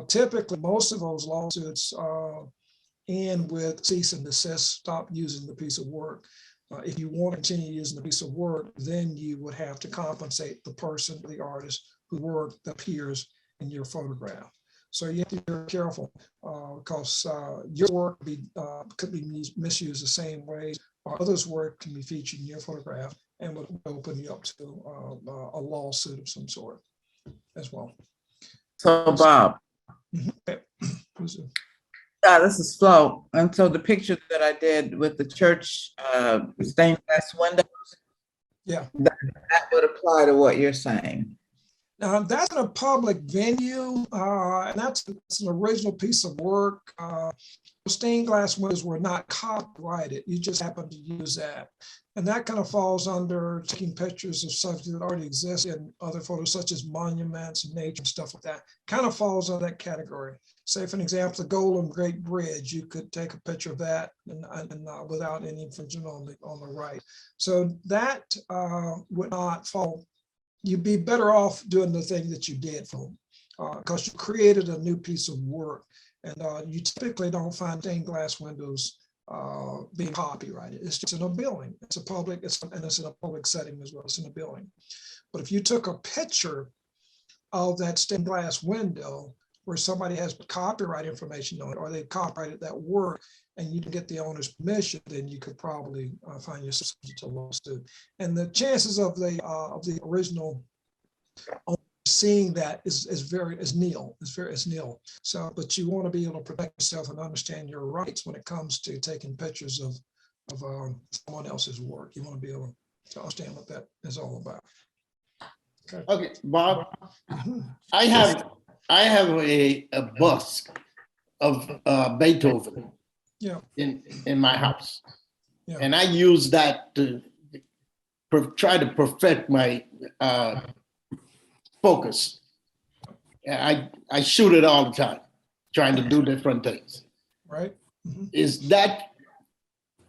Typically, most of those lawsuits end with cease and desist, stop using the piece of work. If you want to continue using the piece of work, then you would have to compensate the person, the artist, whose work appears in your photograph. So you have to be very careful because your work could be misused the same way, or others' work can be featured in your photograph and would open you up to a lawsuit of some sort as well. So Bob, this is Flo. And so the picture that I did with the church stained glass windows, that would apply to what you're saying. Now, that's in a public venue, and that's an original piece of work. Stained glass windows were not copyrighted. You just happen to use that. And that kind of falls under taking pictures of something that already exists in other photos, such as monuments and nature and stuff like that. Kind of falls under that category. Say, for an example, the Golden Gate Bridge, you could take a picture of that and without any infringement on the right. So that would not fall. You'd be better off doing the thing that you did for because you created a new piece of work, and you typically don't find stained glass windows being copyrighted. It's just in a building. It's a public, and it's in a public setting as well. It's in a building. But if you took a picture of that stained glass window where somebody has copyright information on it, or they copyrighted that work, and you didn't get the owner's permission, then you could probably find yourself subject to a lawsuit. And the chances of the original owner seeing that is nil. It's nil. So, but you want to be able to protect yourself and understand your rights when it comes to taking pictures of someone else's work. You want to be able to understand what that is all about. Okay, Bob, I have a bust of Beethoven in my house. Yeah. And I use that to try to perfect my focus. I shoot it all the time, trying to do different things. Right. Mm-hmm.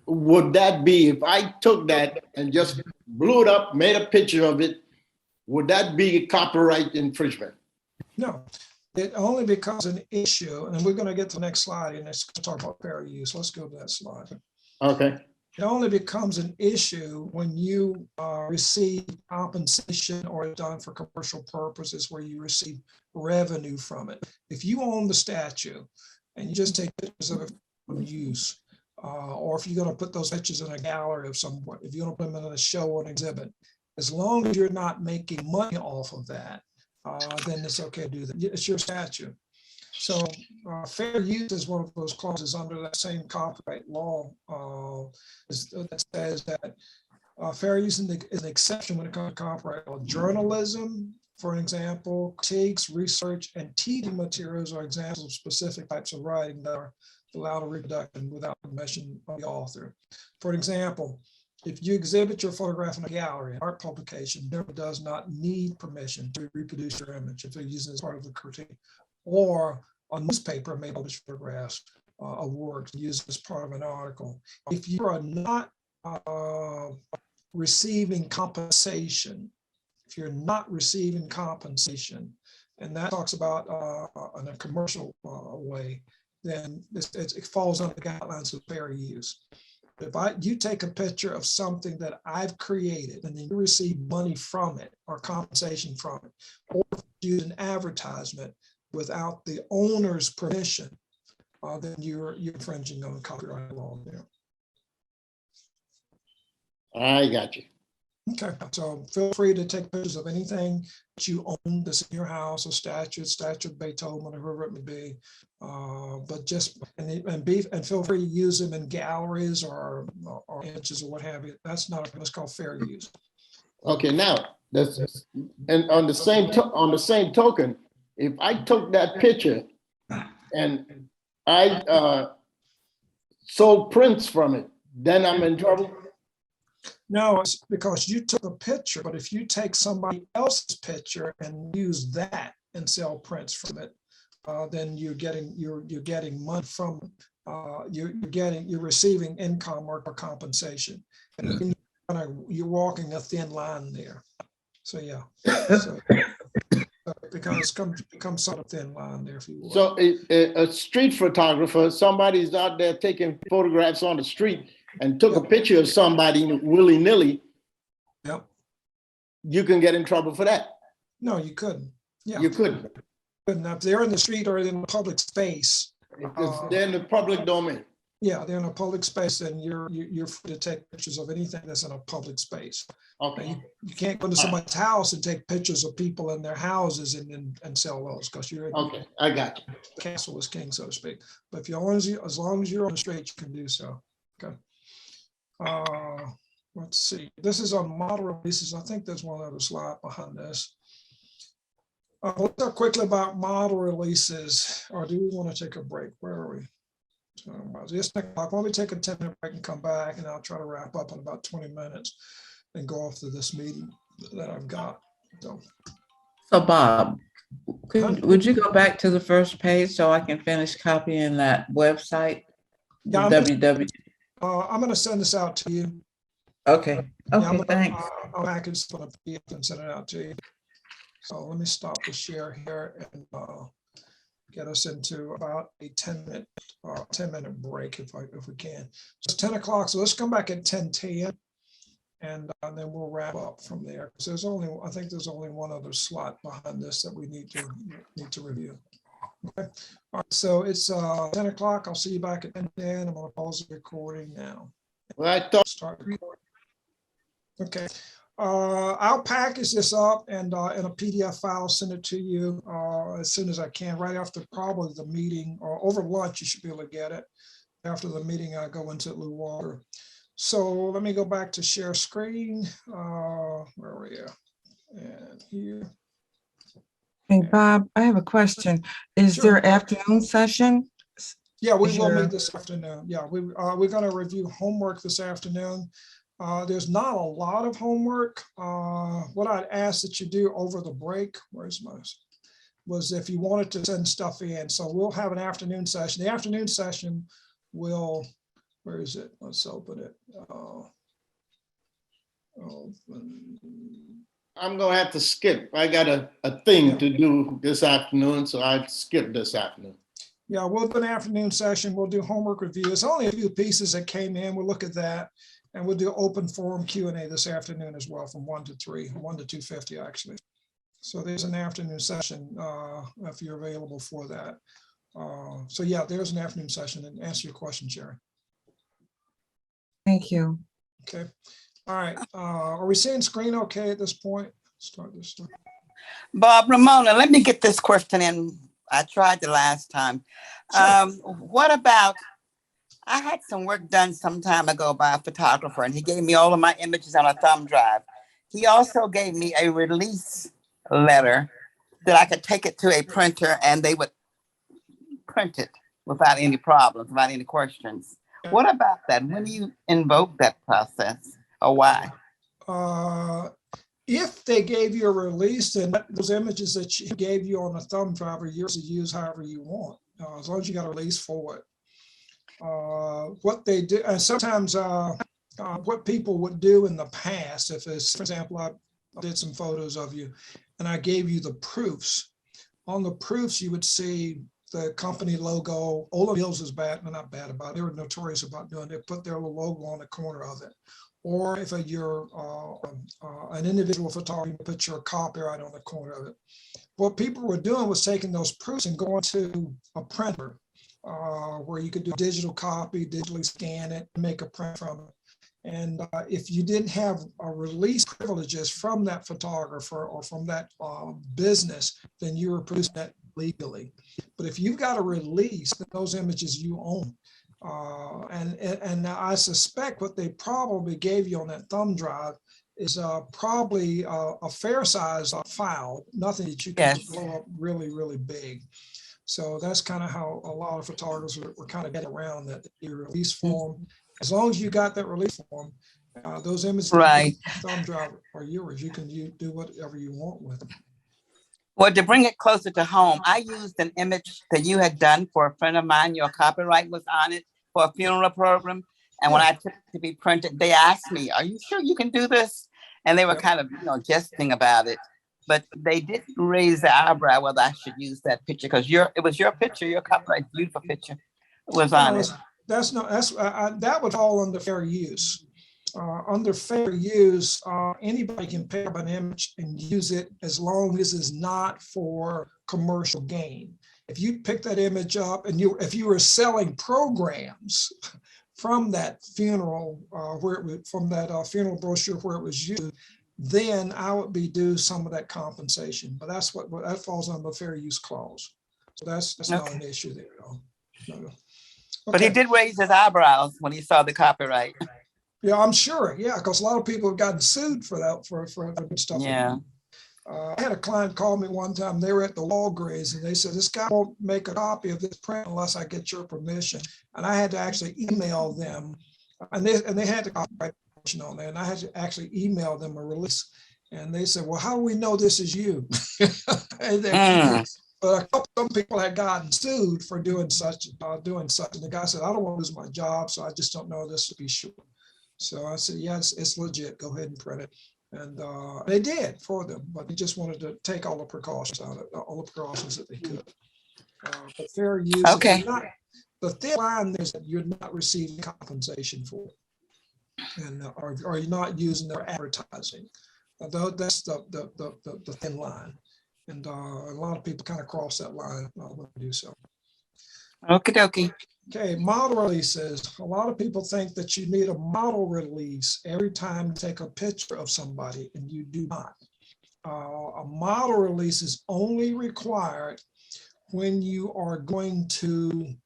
Would that be, if I took that and just blew it up, made a picture of it, would that be copyright infringement? No. It only becomes an issue, and we're going to get to the next slide, and it's going to talk about fair use. Let's go to that slide. Okay. It only becomes an issue when you receive compensation or it's done for commercial purposes where you receive revenue from it. If you own the statue and you just take pictures of it for use, or if you're going to put those pictures in a gallery of some point, if you're going to put them in a show or an exhibit, as long as you're not making money off of that, then it's okay to do that. It's your statute. So fair use is one of those clauses under that same copyright law that says that fair use is an exception when it comes to copyright law. Journalism, for example, critiques, research, and teaching materials are examples of specific types of writing that are allowed a reproduction without permission of the author. For example, if you exhibit your photograph in a gallery, an art publication, there does not need permission to reproduce your image if they're using it as part of the critique, or a newspaper may publish photographs of works used as part of an article. If you are not receiving compensation, and that talks about in a commercial way, then it falls under the guidelines of fair use. If you take a picture of something that I've created and then you receive money from it or compensation from it, or use an advertisement without the owner's permission, then you're infringing on the copyright law there. I got you. Okay, so feel free to take pictures of anything that you own that's in your house, a statue of Beethoven, or whoever it may be. But just and feel free to use them in galleries or images or what have you. That's what's called fair use. Okay, now and on the same token, if I took that picture and I sold prints from it, then I'm in trouble. No, it's because you took a picture, but if you take somebody else's picture and use that and sell prints from it, then you're getting money from you're receiving income or compensation, and you're walking a thin line there. So yeah, it becomes sort of thin line there, if you will. So a street photographer, somebody's out there taking photographs on the street and took a picture of somebody willy-nilly. Yep. You can get in trouble for that. No, you couldn't. Yeah. You couldn't. If they're in the street or in a public space. They're in the public domain. Yeah, they're in a public space, and you're free to take pictures of anything that's in a public space. Okay. You can't go to somebody's house and take pictures of people in their houses and sell those, because you're okay. I got you. The castle is king, so to speak. But as long as you're on the street, you can do so. Okay. Let's see. This is on model releases. I think there's one other slide behind this. Let's talk quickly about model releases, or do we want to take a break? Where are we? It's 10 o'clock. Why don't we take a 10-minute break and come back, and I'll try to wrap up in about 20 minutes and go off to this meeting that I've got. So Bob, would you go back to the first page so I can finish copying that website? Yeah, I'm going to send this out to you. Okay. Okay, thanks. I'll package a PDF and send it out to you. So let me stop the share here and get us into about a 10-minute break if we can. It's 10 o'clock, so let's come back at 10:10, and then we'll wrap up from there. Because I think there's only one other slot behind this that we need to review. Okay. All right, so it's 10 o'clock. I'll see you back at 10:10. I'm going to pause the recording now. Start recording. Okay. I'll package this up and in a PDF file, send it to you as soon as I can, right after probably the meeting, or over lunch, you should be able to get it. After the meeting, I go into Blue Water. So let me go back to share screen. Where are we at? And here. Hey, Bob, I have a question. Is there afternoon session? Yeah, we will meet this afternoon. Yeah, we're going to review homework this afternoon. There's not a lot of homework. What I'd ask that you do over the break, was if you wanted to send stuff in. So we'll have an afternoon session. The afternoon session will, where is it? Let's open it. I'm going to have to skip. I got a thing to do this afternoon, so I skipped this afternoon. Yeah, we'll do an afternoon session. We'll do homework review. It's only a few pieces that came in. We'll look at that. And we'll do open forum Q&A this afternoon as well, from 1 to 3, 1 to 2:50 actually. So there's an afternoon session if you're available for that. So yeah, there's an afternoon session, and answer your question, Jerry. Thank you. Okay. All right. Are we seeing screen okay at this point? Start this. Bob, Ramona, let me get this question in. I tried the last time. What about, I had some work done some time ago by a photographer, and he gave me all of my images on a thumb drive. He also gave me a release letter that I could take it to a printer and they would print it without any problems, without any questions. What about that? When do you invoke that process, or why? If they gave you a release, then those images that she gave you on a thumb drive are yours to use however you want, as long as you got a release for it. What they do, and sometimes what people would do in the past, if it's, for example, I did some photos of you and I gave you the proofs. On the proofs, you would see the company logo. Olin Mills is bad, but not bad about it. They were notorious about doing it. They put their little logo on the corner of it. Or if you're an individual photographer, you put your copyright on the corner of it. What people were doing was taking those proofs and going to a printer where you could do digital copy, digitally scan it, make a print from it. And if you didn't have release privileges from that photographer or from that business, then you were producing that legally. But if you've got a release, then those images you own. And I suspect what they probably gave you on that thumb drive is probably a fair size file, nothing that you can blow up really, really big. So that's kind of how a lot of photographers were kind of getting around that release form. As long as you got that release form, those images right. thumb drive are yours. You can do whatever you want with them. Well, to bring it closer to home, I used an image that you had done for a friend of mine. Your copyright was on it for a funeral program. And when I took it to be printed, they asked me, "Are you sure you can do this?" And they were kind of, jesting about it. But they didn't raise the eyebrow whether I should use that picture, because it was your picture, your copyright, beautiful picture was on it. That would fall under fair use. Under fair use, anybody can pick up an image and use it as long as it's not for commercial gain. If you pick that image up and if you were selling programs from that funeral, from that funeral brochure where it was used, then I would be due some of that compensation. But that falls under the fair use clause. So that's not an issue there. No. Okay. But he did raise his eyebrows when he saw the copyright. Yeah, I'm sure. Yeah, because a lot of people have gotten sued for that, for stuff. Yeah. I had a client call me one time. They were at the Walgreens and they said, "This guy won't make a copy of this print unless I get your permission." And I had to actually email them, and they had the copyright on there, and I had to actually email them a release. And they said, "Well, how do we know this is you?" But some people had gotten sued for doing such. And the guy said, "I don't want to lose my job, so I just don't know this to be sure." So I said, "Yes, it's legit. Go ahead and print it." And they did for them, but they just wanted to take all the precautions out of it, all the precautions that they could. But fair use. Okay. The thin line is that you're not receiving compensation for it, and or you're not using their advertising. That's the thin line, and a lot of people kind of cross that line when they do so. Okie dokie. Okay, model releases. A lot of people think that you need a model release every time you take a picture of somebody, and you do not. A model release is only required when you are going to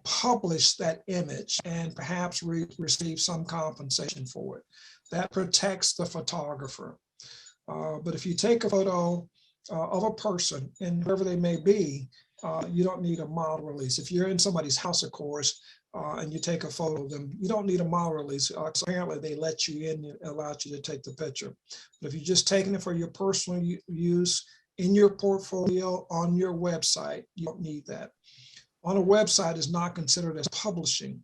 publish that image and perhaps receive some compensation for it. That protects the photographer. But if you take a photo of a person, and wherever they may be, you don't need a model release. If you're in somebody's house, of course, and you take a photo of them, you don't need a model release. Apparently, they let you in and allowed you to take the picture. But if you're just taking it for your personal use in your portfolio on your website, you don't need that. On a website is not considered as publishing.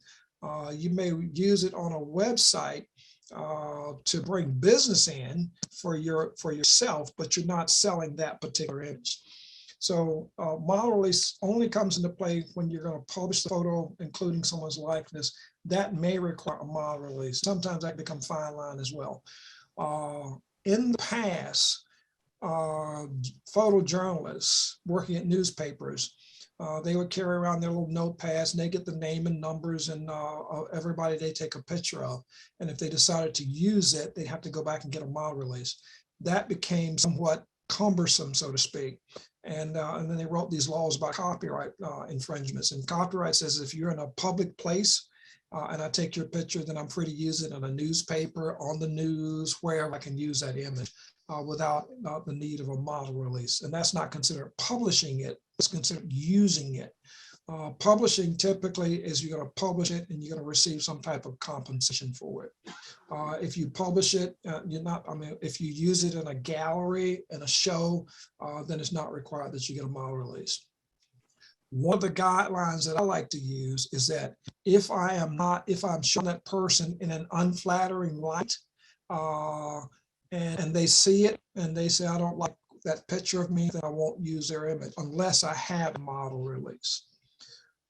You may use it on a website to bring business in for yourself, but you're not selling that particular image. So model release only comes into play when you're going to publish the photo, including someone's likeness. That may require a model release. Sometimes that becomes fine line as well. In the past, photojournalists working at newspapers They would carry around their little notepads and they get the name and numbers and everybody they take a picture of. And if they decided to use it, they'd have to go back and get a model release. That became somewhat cumbersome, so to speak. And then they wrote these laws about copyright infringements. And copyright says if you're in a public place and I take your picture, then I'm free to use it in a newspaper, on the news, wherever I can use that image without the need of a model release. And that's not considered publishing it, it's considered using it. Publishing typically is you're going to publish it and you're going to receive some type of compensation for it. If you publish it, if you use it in a gallery, in a show, then it's not required that you get a model release. One of the guidelines that I like to use is that if I'm showing that person in an unflattering light and they see it and they say, I don't like that picture of me, then I won't use their image unless I have a model release.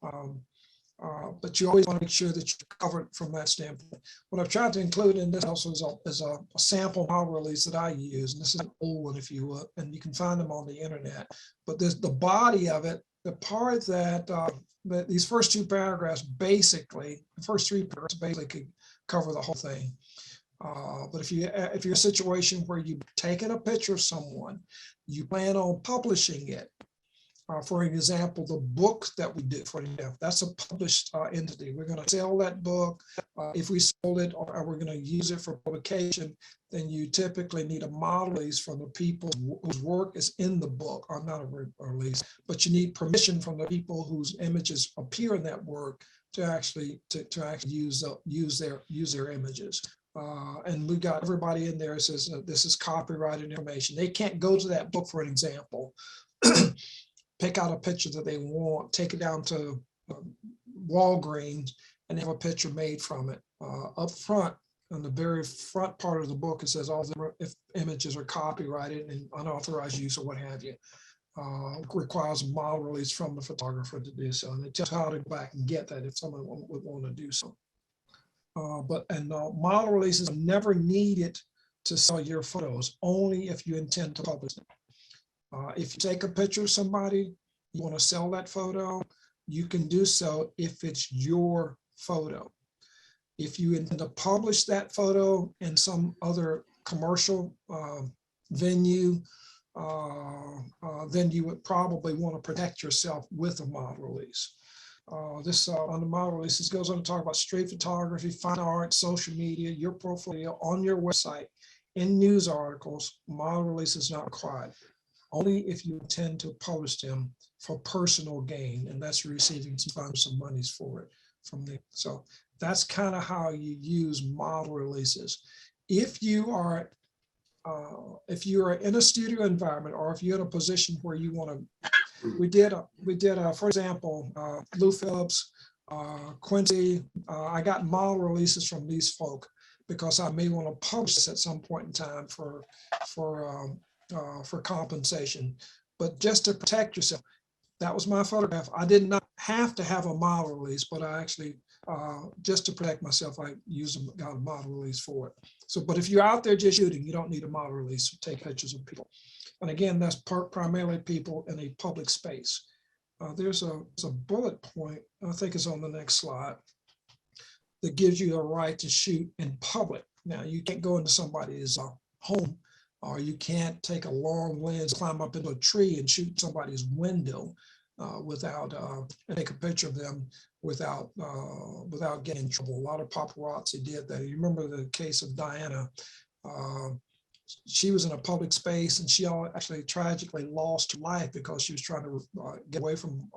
But you always want to make sure that you're covered from that standpoint. What I've tried to include in this also is a sample model release that I use, and this is an old one, if you will, and you can find them on the internet. But there's the body of it, the part that these first two paragraphs basically, the first three paragraphs basically could cover the whole thing. But if you're in a situation where you've taken a picture of someone, you plan on publishing it. For example, the book that we do, for example, that's a published entity. We're going to sell that book. If we sold it or we're going to use it for publication, then you typically need a model release from the people whose work is in the book, or not a release, but you need permission from the people whose images appear in that work to actually use their images. And we got everybody in there that says this is copyrighted information. They can't go to that book, for an example, pick out a picture that they want, take it down to Walgreens and have a picture made from it. Up front, on the very front part of the book, it says all the images are copyrighted and unauthorized use or what have you. Requires a model release from the photographer to do so. And it's just how to go back and get that if someone would want to do so. Model releases are never needed to sell your photos, only if you intend to publish them. If you take a picture of somebody, you want to sell that photo, you can do so if it's your photo. If you intend to publish that photo in some other commercial venue, then you would probably want to protect yourself with a model release. On the model release, this goes on to talk about street photography, fine art, social media, your portfolio on your website, in news articles. Model release is not required, only if you intend to publish them for personal gain, and that's receiving some monies for it from them. So that's kind of how you use model releases. If you are in a studio environment, or if you're in a position where you want to, we did for example, Lou Phillips, Quincy, I got model releases from these folk because I may want to publish this at some point in time for compensation, but just to protect yourself. That was my photograph. I did not have to have a model release, but I actually, just to protect myself, I got a model release for it. So, but if you're out there just shooting, you don't need a model release to take pictures of people. And again, that's primarily people in a public space. There's a bullet point, I think it's on the next slide, that gives you the right to shoot in public. Now, you can't go into somebody's home, or you can't take a long lens, climb up into a tree and shoot somebody's window and take a picture of them without getting in trouble. A lot of paparazzi did that. You remember the case of Diana. She was in a public space and she actually tragically lost her life because she was trying to get away from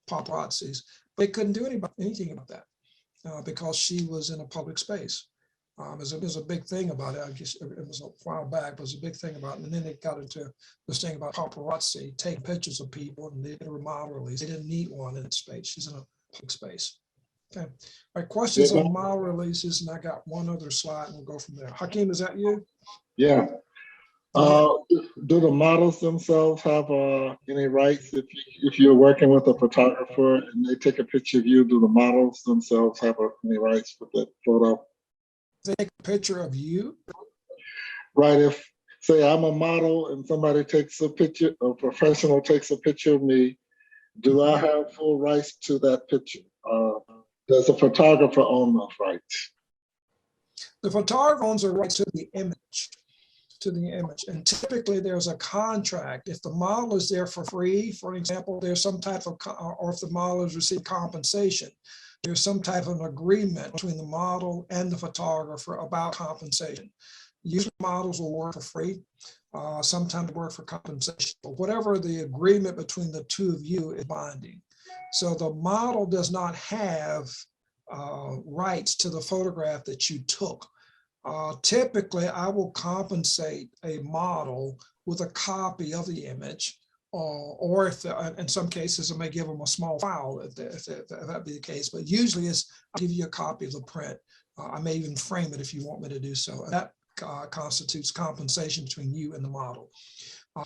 paparazzis. But they couldn't do anything about that because she was in a public space. It was a big thing about it. I guess it was a while back, but it was a big thing about it. And then they got into this thing about paparazzi, taking pictures of people, and they did a model release. They didn't need one in space. She's in a public space. Okay. All right, questions on model releases, and I got one other slide, and we'll go from there. Hakeem, is that you? Yeah. Do the models themselves have any rights? If you're working with a photographer and they take a picture of you, do the models themselves have any rights with that photo? They take a picture of you? Right. If, say, I'm a model and somebody takes a picture, a professional takes a picture of me, do I have full rights to that picture? Does the photographer own those rights? The photographer owns the rights to the image. And typically there's a contract. If the model is there for free, for example, there's some type of, or if the model has received compensation, there's some type of an agreement between the model and the photographer about compensation. Usually models will work for free. Sometimes they work for compensation, but whatever the agreement between the two of you is binding. So the model does not have rights to the photograph that you took. Typically, I will compensate a model with a copy of the image, or if in some cases I may give them a small file if that be the case. But usually, I'll give you a copy of the print. I may even frame it if you want me to do so. That constitutes compensation between you and the model.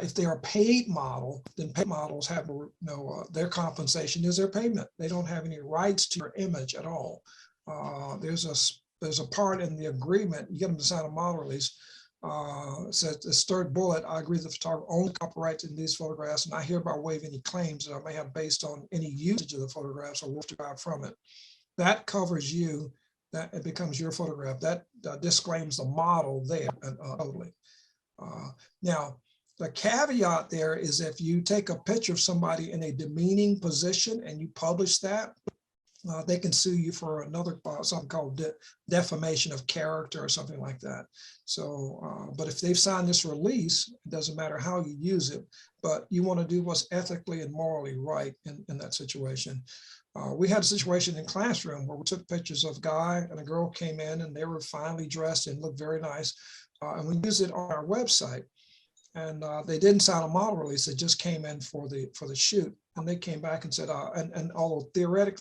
If they are a paid model, then paid models have their compensation is their payment. They don't have any rights to your image at all. There's a part in the agreement, you get them to sign a model release, says this third bullet, I agree that the photographer owns copyright in these photographs, and I hereby waive any claims that I may have based on any usage of the photographs or work derived from it. That covers you, that it becomes your photograph. That disclaims the model there totally. Now, the caveat there is if you take a picture of somebody in a demeaning position and you publish that, they can sue you for another something called defamation of character or something like that. So, but if they've signed this release, it doesn't matter how you use it, but you want to do what's ethically and morally right in that situation. We had a situation in classroom where we took pictures of a guy and a girl came in and they were finely dressed and looked very nice. And we used it on our website. And they didn't sign a model release. They just came in for the shoot, and they came back and said, and although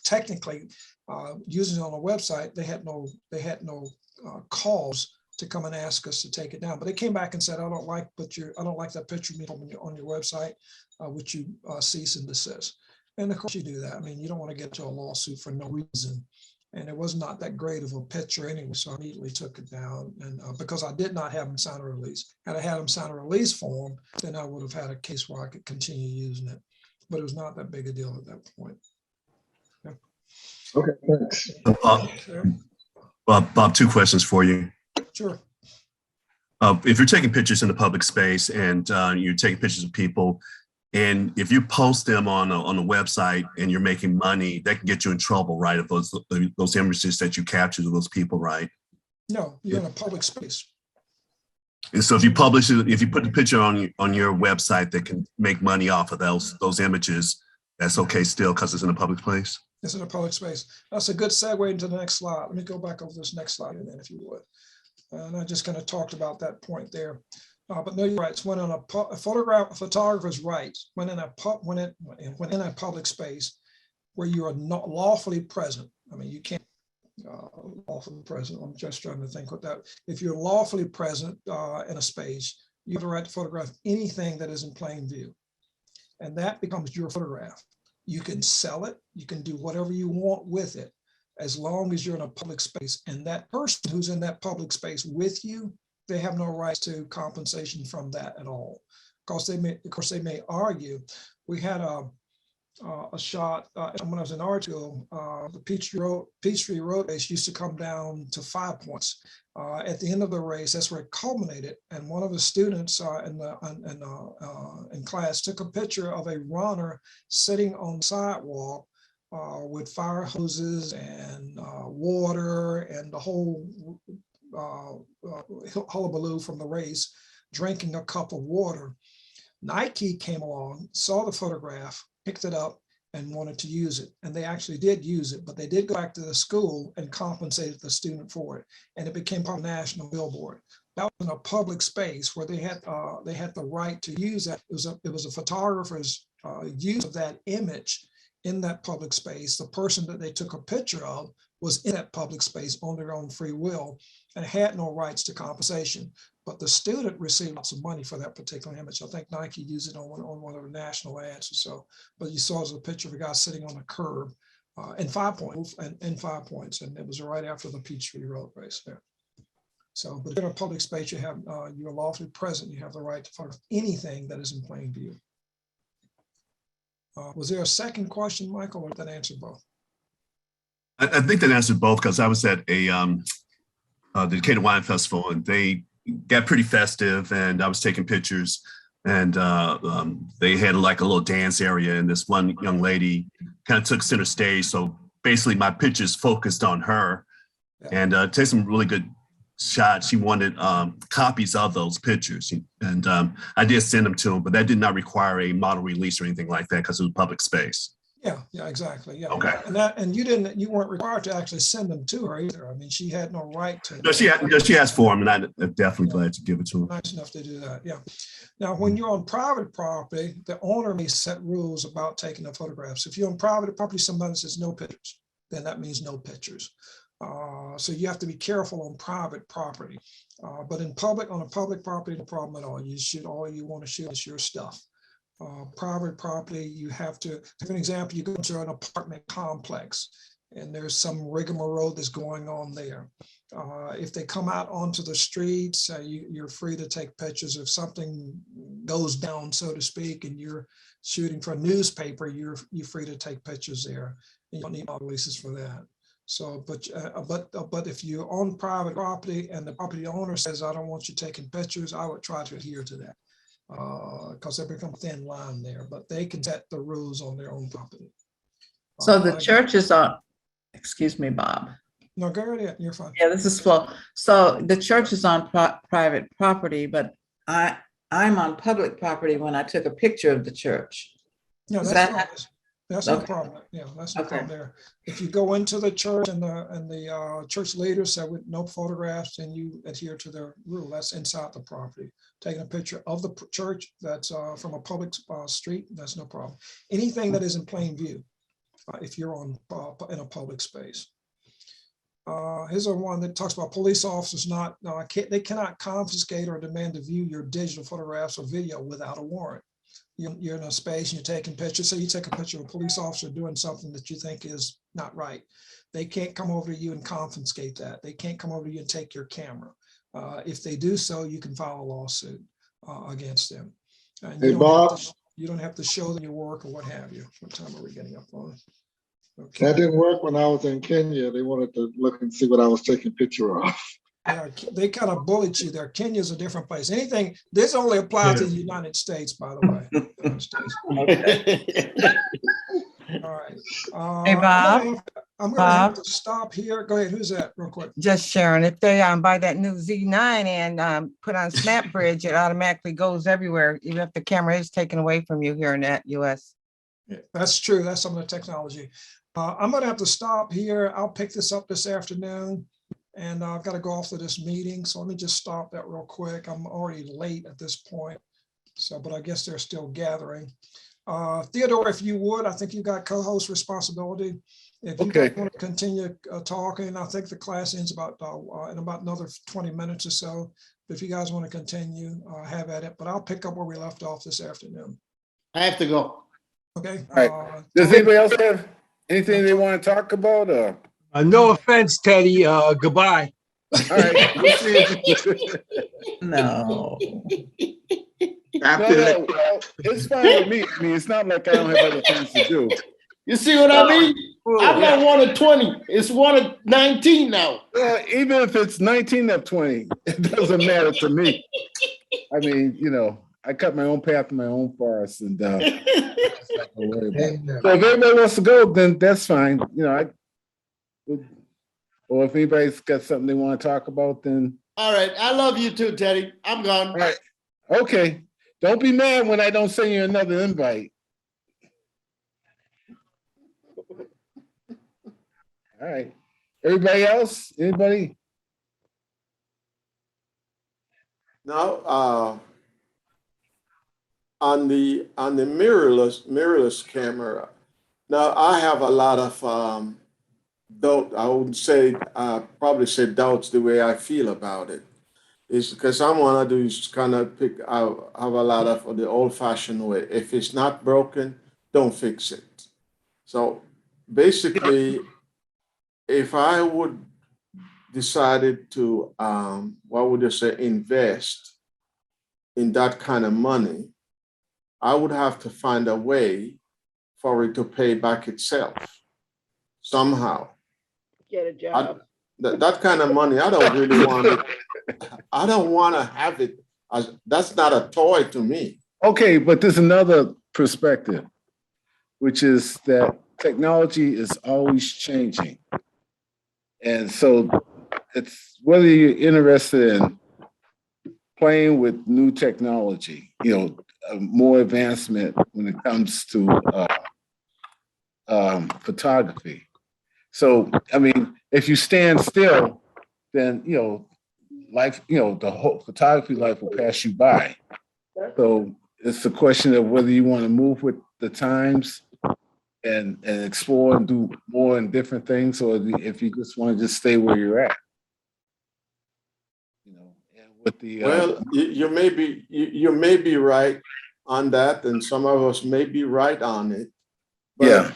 technically, using it on the website, they had no cause to come and ask us to take it down. But they came back and said, I don't like that picture of me on your website, which you cease and desist. And of course you do that. I mean, you don't want to get to a lawsuit for no reason. And it was not that great of a picture anyway, so I immediately took it down. And because I did not have them sign a release. Had I had them sign a release form, then I would have had a case where I could continue using it. But it was not that big a deal at that point. Yeah. Okay, thanks. Bob, two questions for you. Sure. If you're taking pictures in the public space and you're taking pictures of people, and if you post them on a website and you're making money, that can get you in trouble, right? Of those images that you captured of those people, right? No, you're in a public space. And so if you publish it, if you put the picture on your website that can make money off of those images, that's okay still because it's in a public place? It's in a public space. That's a good segue into the next slide. Let me go back over this next slide and then if you would. And I just kind of talked about that point there. But no, you're right. It's when a photographer's rights, when in a public space where you are not lawfully present. I mean, you can't lawfully present. I'm just trying to think what that. If you're lawfully present in a space, you have the right to photograph anything that is in plain view, and that becomes your photograph. You can sell it. You can do whatever you want with it, as long as you're in a public space, and that person who's in that public space with you, they have no rights to compensation from that at all. Of course, they may argue. We had a shot when I was in art school. The Peachtree Road race used to come down to 5 points. At the end of the race, that's where it culminated. And one of the students in class took a picture of a runner sitting on the sidewalk with fire hoses and water and the whole hullabaloo from the race, drinking a cup of water. Nike came along, saw the photograph, picked it up, and wanted to use it. And they actually did use it, but they did go back to the school and compensated the student for it. And it became part of the national billboard. That was in a public space where they had the right to use that. It was a photographer's use of that image in that public space. The person that they took a picture of was in that public space on their own free will and had no rights to compensation. But the student received lots of money for that particular image. I think Nike used it on one of the national ads or so. But you saw it as a picture of a guy sitting on a curb in 5 points, and it was right after the Peachtree Road race there. So, but in a public space, you have you're lawfully present. You have the right to photograph anything that is in plain view. Was there a second question, Michael, or did that answer both? I think that answered both because I was at the Decatur Wine Festival and they got pretty festive and I was taking pictures and they had like a little dance area and this one young lady kind of took center stage. So basically my pictures focused on her and take some really good shots. She wanted copies of those pictures and I did send them to them, but that did not require a model release or anything like that because it was public space. Yeah, exactly. Yeah. Okay. And you weren't required to actually send them to her either. I mean, she had no right to. No, she asked for them, and I'm definitely glad to give it to her. Nice enough to do that. Yeah. Now, when you're on private property, the owner may set rules about taking the photographs. If you're on private property, somebody says no pictures, then that means no pictures. So you have to be careful on private property. But on a public property, no problem at all. All you want to shoot is your stuff. Private property, you have to, for an example, you go to an apartment complex and there's some rigmarole that's going on there. If they come out onto the streets, you're free to take pictures. If something goes down, so to speak, and you're shooting for a newspaper, you're free to take pictures there. You don't need model releases for that. So, but if you're on private property and the property owner says, I don't want you taking pictures, I would try to adhere to that. Because they become thin line there, but they can set the rules on their own property. So the church is on, excuse me, Bob. No, go right ahead, you're fine. Yeah, this is Flo. So the church is on private property, but I'm on public property when I took a picture of the church. No, that's no problem. Yeah, that's no problem there. If you go into the church and the church leaders say with no photographs, and you adhere to their rule, that's inside the property. Taking a picture of the church that's from a public street, that's no problem. Anything that is in plain view, if you're on in a public space. Here's one that talks about police officers they cannot confiscate or demand to view your digital photographs or video without a warrant. You're in a space and you're taking pictures. So you take a picture of a police officer doing something that you think is not right. They can't come over to you and confiscate that. They can't come over to you and take your camera. If they do so, you can file a lawsuit against them. And hey, Bob. You don't have to show them your work or what have you. What time are we getting up on? Okay. That didn't work when I was in Kenya. They wanted to look and see what I was taking a picture of. They kind of bullied you there. Kenya's a different place. Anything, this only applies to the United States, by the way. All right. Hey, Bob. I'm going to have to stop here. Go ahead. Who's that real quick? Just Sharon. If they buy that new Z9 and put on SnapBridge, it automatically goes everywhere, even if the camera is taken away from you here in the US. Yeah, that's true. That's some of the technology. I'm going to have to stop here. I'll pick this up this afternoon. And I've got to go off to this meeting. So let me just stop that real quick. I'm already late at this point. So, but I guess they're still gathering. Theodore, if you would, I think you got co-host responsibility. If you want to continue talking, I think the class ends about in about another 20 minutes or so. If you guys want to continue, have at it. But I'll pick up where we left off this afternoon. I have to go. Okay. All right. Does anybody else have anything they want to talk about? Or? No offense, Teddy. Goodbye. All right. We'll see No. No, it's fine with me. I mean, it's not like I don't have other things to do. You see what I mean? I'm not 1 of 20. It's 1 of 19 now. Well, even if it's 19 of 20, it doesn't matter to me. I mean, I cut my own path in my own forest, and so if everybody wants to go, then that's fine. Or if anybody's got something they want to talk about, then. All right. I love you too, Teddy. I'm gone. All right. Okay. Don't be mad when I don't send you another invite. All right. Everybody else? Anybody? Now, on the mirrorless camera, now I have a lot of doubt. I wouldn't say probably say doubts the way I feel about it. It's because I'm one of those kind of have a lot of the old-fashioned way. If it's not broken, don't fix it. So basically, if I would decided to what would you say, invest in that kind of money, I would have to find a way for it to pay back itself somehow. Get a job. That kind of money, I don't really want it. I don't want to have it. That's not a toy to me. Okay, but there's another perspective, which is that technology is always changing. And so it's whether you're interested in playing with new technology, more advancement when it comes to photography. So, I mean, if you stand still, then, life, the whole photography life will pass you by. So it's a question of whether you want to move with the times and explore and do more and different things, or if you just want to just stay where you're at. And with the well, you may be right on that, and some of us may be right on it. But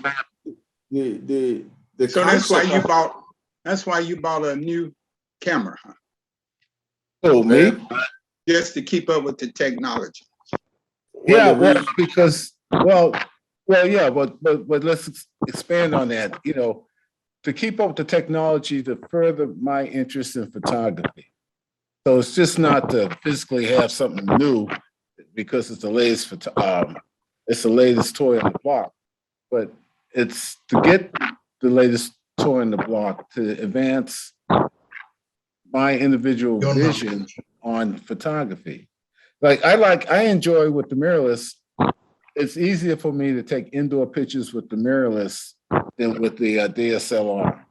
the so that's why you bought a new camera, huh? Oh, me? Just to keep up with the technology. Yeah, because yeah, but let's expand on that. To keep up with the technology, to further my interest in photography. So it's just not to physically have something new because it's the latest it's the latest toy on the block, but it's to get the latest toy on the block to advance my individual vision on photography. I enjoy with the mirrorless. It's easier for me to take indoor pictures with the mirrorless than with the DSLR.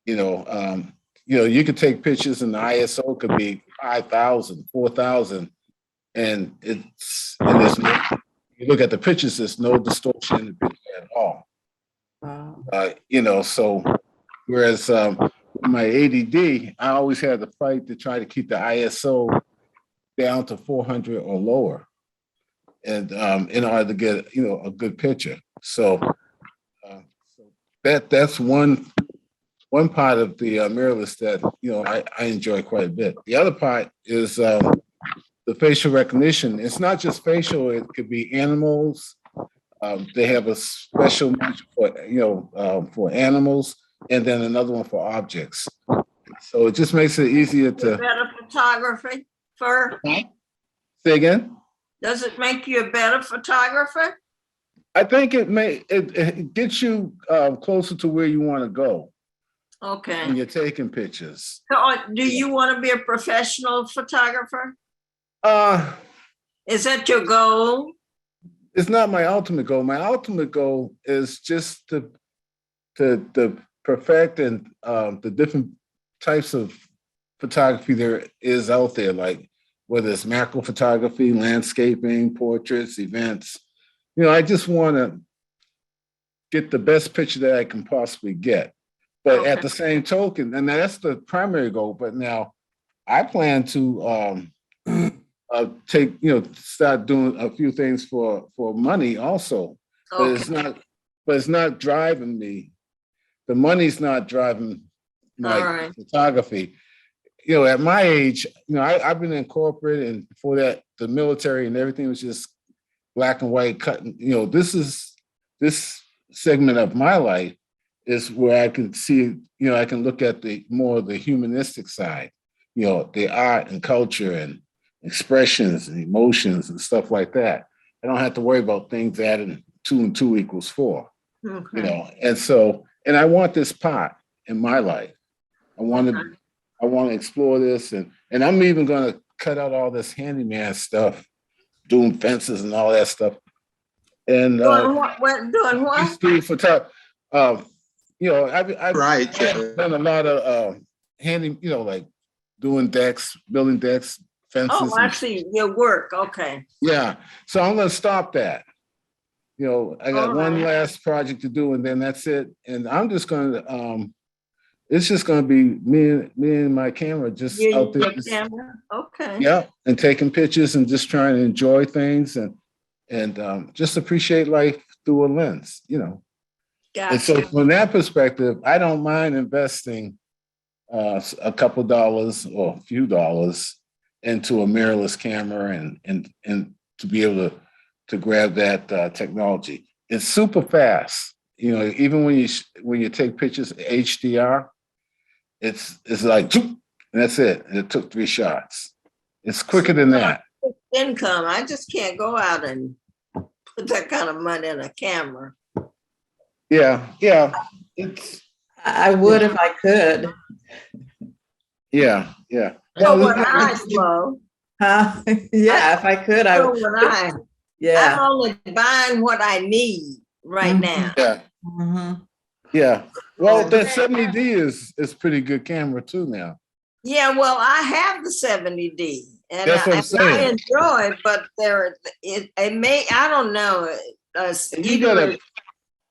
You could take pictures and the ISO could be 5,000, 4,000, and there's no, you look at the pictures, there's no distortion in the picture at all. So whereas my ADD, I always had to fight to try to keep the ISO down to 400 or lower, and in order to get a good picture. So that's one part of the mirrorless that I enjoy quite a bit. The other part is the facial recognition. It's not just facial; it could be animals. They have a special module for animals, and then another one for objects. So it just makes it easier to. Better photography for. Say again. Does it make you a better photographer? I think it gets you closer to where you want to go. Okay. When you're taking pictures. So, do you want to be a professional photographer? Is that your goal? It's not my ultimate goal. My ultimate goal is just to perfect and the different types of photography there is out there, like whether it's macro photography, landscaping, portraits, events. I just want to get the best picture that I can possibly get. But at the same token, and that's the primary goal. But now I plan to start doing a few things for money also. But it's not driving me. The money's not driving my photography. At my age, I've been in corporate, and before that, the military, and everything was just black and white cutting. This segment of my life is where I can see, I can look at the more the humanistic side, the art and culture and expressions and emotions and stuff like that. I don't have to worry about things adding 2 and 2 equals 4. And I want this part in my life. I want to explore this, and I'm even going to cut out all this handyman stuff, doing fences and all that stuff. And doing what? Doing photography. I've done a lot of handy, like doing decks, building decks, fences. Oh, I see your work. Okay. Yeah. So I'm going to stop that. I got one last project to do, and then that's it. And I'm just going to, it's just going to be me and my camera just out there. Camera? Okay. Yeah. And taking pictures and just trying to enjoy things and just appreciate life through a lens, Gotcha. And so from that perspective, I don't mind investing a couple dollars or a few dollars into a mirrorless camera and to be able to grab that technology. it's super fast. You know, even when you take pictures HDR, it's like, and that's it. It took 3 shots. It's quicker than that. Income. I just can't go out and put that kind of money in a camera. Yeah. I would if I could. Yeah. So would I, Flo. Yeah, if I could, I So would. would I. Yeah. I'm only buying what I need right now. Yeah. Yeah. Well, that 70D is pretty good camera too now. Yeah, well, I have the 70D. And That's what I'm I saying. enjoy it, but it may, I don't know. You got a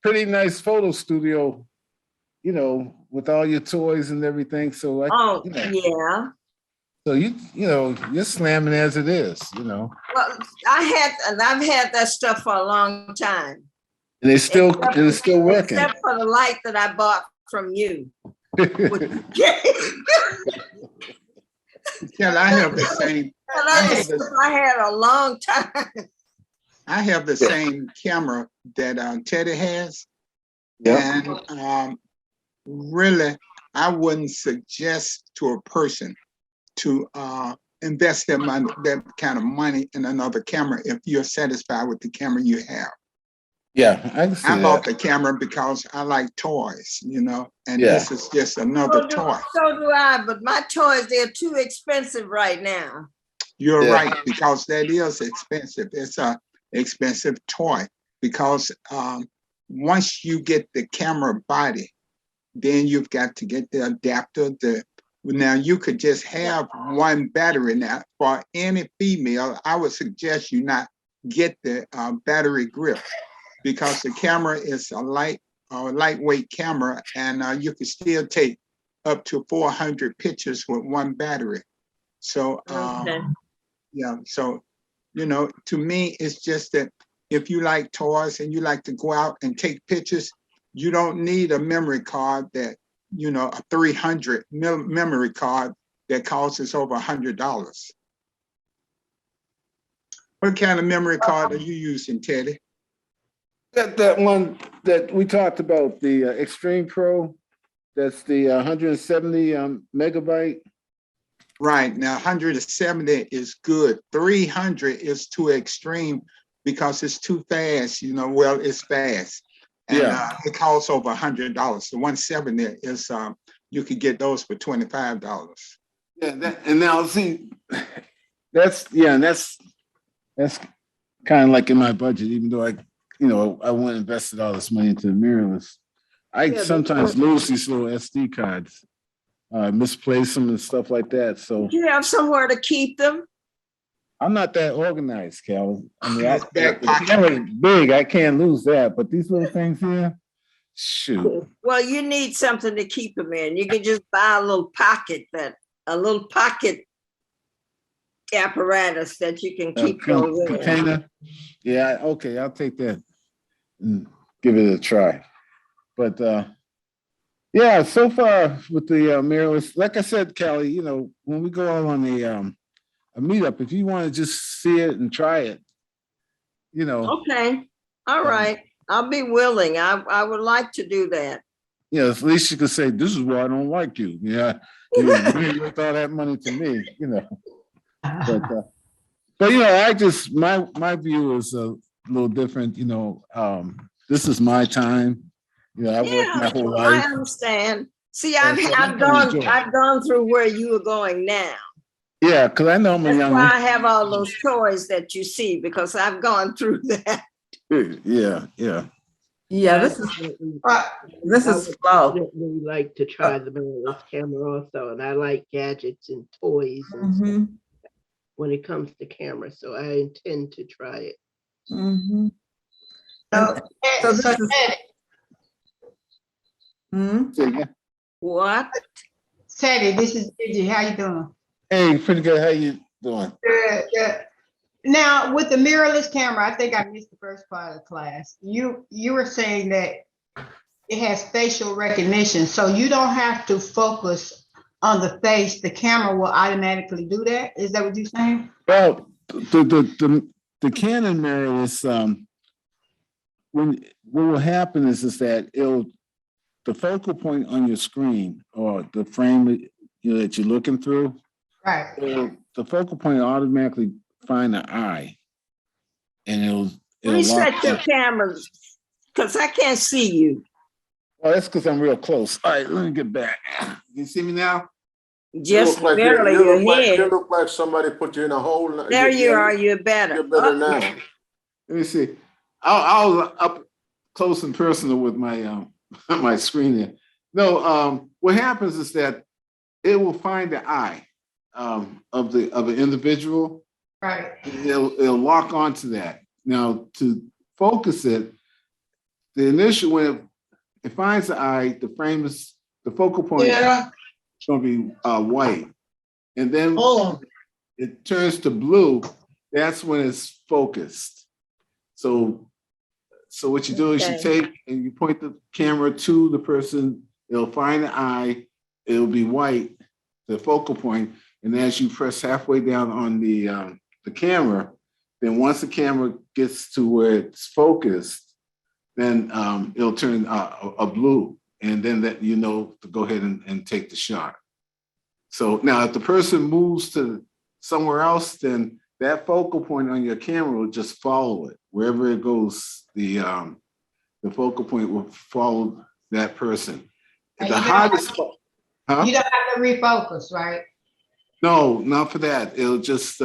pretty nice photo studio, you know, with all your toys and everything. So yeah. So you're slamming as it is, you know. Well, I've had that stuff for a long time. And it's still working. Except for the light that I bought from you. Yeah, I have the same. I had a long time. I have the same camera that Teddy has. Yeah. And really, I wouldn't suggest to a person to invest that kind of money in another camera if you're satisfied with the camera you have. Yeah, I can see I that. bought the camera because I like toys, you know, and this is just another toy. So do I, but my toys, they're too expensive right now. You're right, because that is expensive. It's a expensive toy because once you get the camera body, then you've got to get the adapter. Now you could just have one battery. Now for any female, I would suggest you not get the battery grip, because the camera is a lightweight camera, and you can still take up to 400 pictures with one battery. So yeah, so to me, it's just that if you like toys and you like to go out and take pictures, you don't need a memory card that a 300 memory card that costs over $100. What kind of memory card are you using, Teddy? That one that we talked about, the Extreme Pro, that's the 170 megabyte. Right, now 170 is good. 300 is too extreme because it's too fast. Well, it's fast, and it costs over $100. The 170 is you could get those for $25. Yeah, and now see, that's kind of like in my budget, even though I went and invested all this money into the mirrorless. I sometimes lose these little SD cards, misplace them and stuff like that. So you have somewhere to keep them. I'm not that organized, Cal. I mean, the camera's big. I can't lose that. But these little things here, shoot. Well, you need something to keep them in. You can just buy a little pocket apparatus that you can keep those in. Container. Yeah, okay, I'll take that and give it a try. But yeah, so far with the mirrorless, like I said, Callie, when we go out on a meetup, if you want to just see it and try it, Okay, all right, I'll be willing. I would like to do that. At least you could say, "This is why I don't like you." Yeah, you worth all that money to me, But I just my view is a little different. This is my time. I've worked my whole life. I understand. See, I've gone through where you are going now. Yeah, because I know I'm a young. That's why I have all those toys that you see, because I've gone through that. Yeah. Yeah, this is slow. I really like to try the mirrorless camera also, and I like gadgets and toys and stuff when it comes to camera, so I intend to try it. So this is. What? Teddy, this is Gigi. How you doing? Hey, pretty good. How you doing? Good. Now, with the mirrorless camera, I think I missed the first part of the class. You were saying that it has facial recognition, so you don't have to focus on the face. The camera will automatically do that. Is that what you're saying? Well, the Canon mirrorless, what will happen is that the focal point on your screen or the frame that you're looking through, Right. the focal point will automatically find the eye, and it'll lock Reset your on. camera, because I can't see you. Oh, that's because I'm real close. All right, let me get back. You see me now? Just you barely you your look like, head. you look like somebody put you in a hole. There you are, you're better. You're better now. Let me see. I was up close and personal with my my screen there. No, what happens is that it will find the eye of an individual. Right. It'll lock onto that. Now to focus it, the initial when it finds the eye, the focal point is going to be white, and then it turns to blue. That's when it's focused. So what you do is you take and you point the camera to the person. It'll find the eye. It'll be white, the focal point, and as you press halfway down on the camera, then once the camera gets to where it's focused, then it'll turn a blue, and then that to go ahead and take the shot. So now, if the person moves to somewhere else, then that focal point on your camera will just follow it wherever it goes. The focal point will follow that person. And The hottest spot. Huh? You don't have to refocus, right? No, not for that. It'll just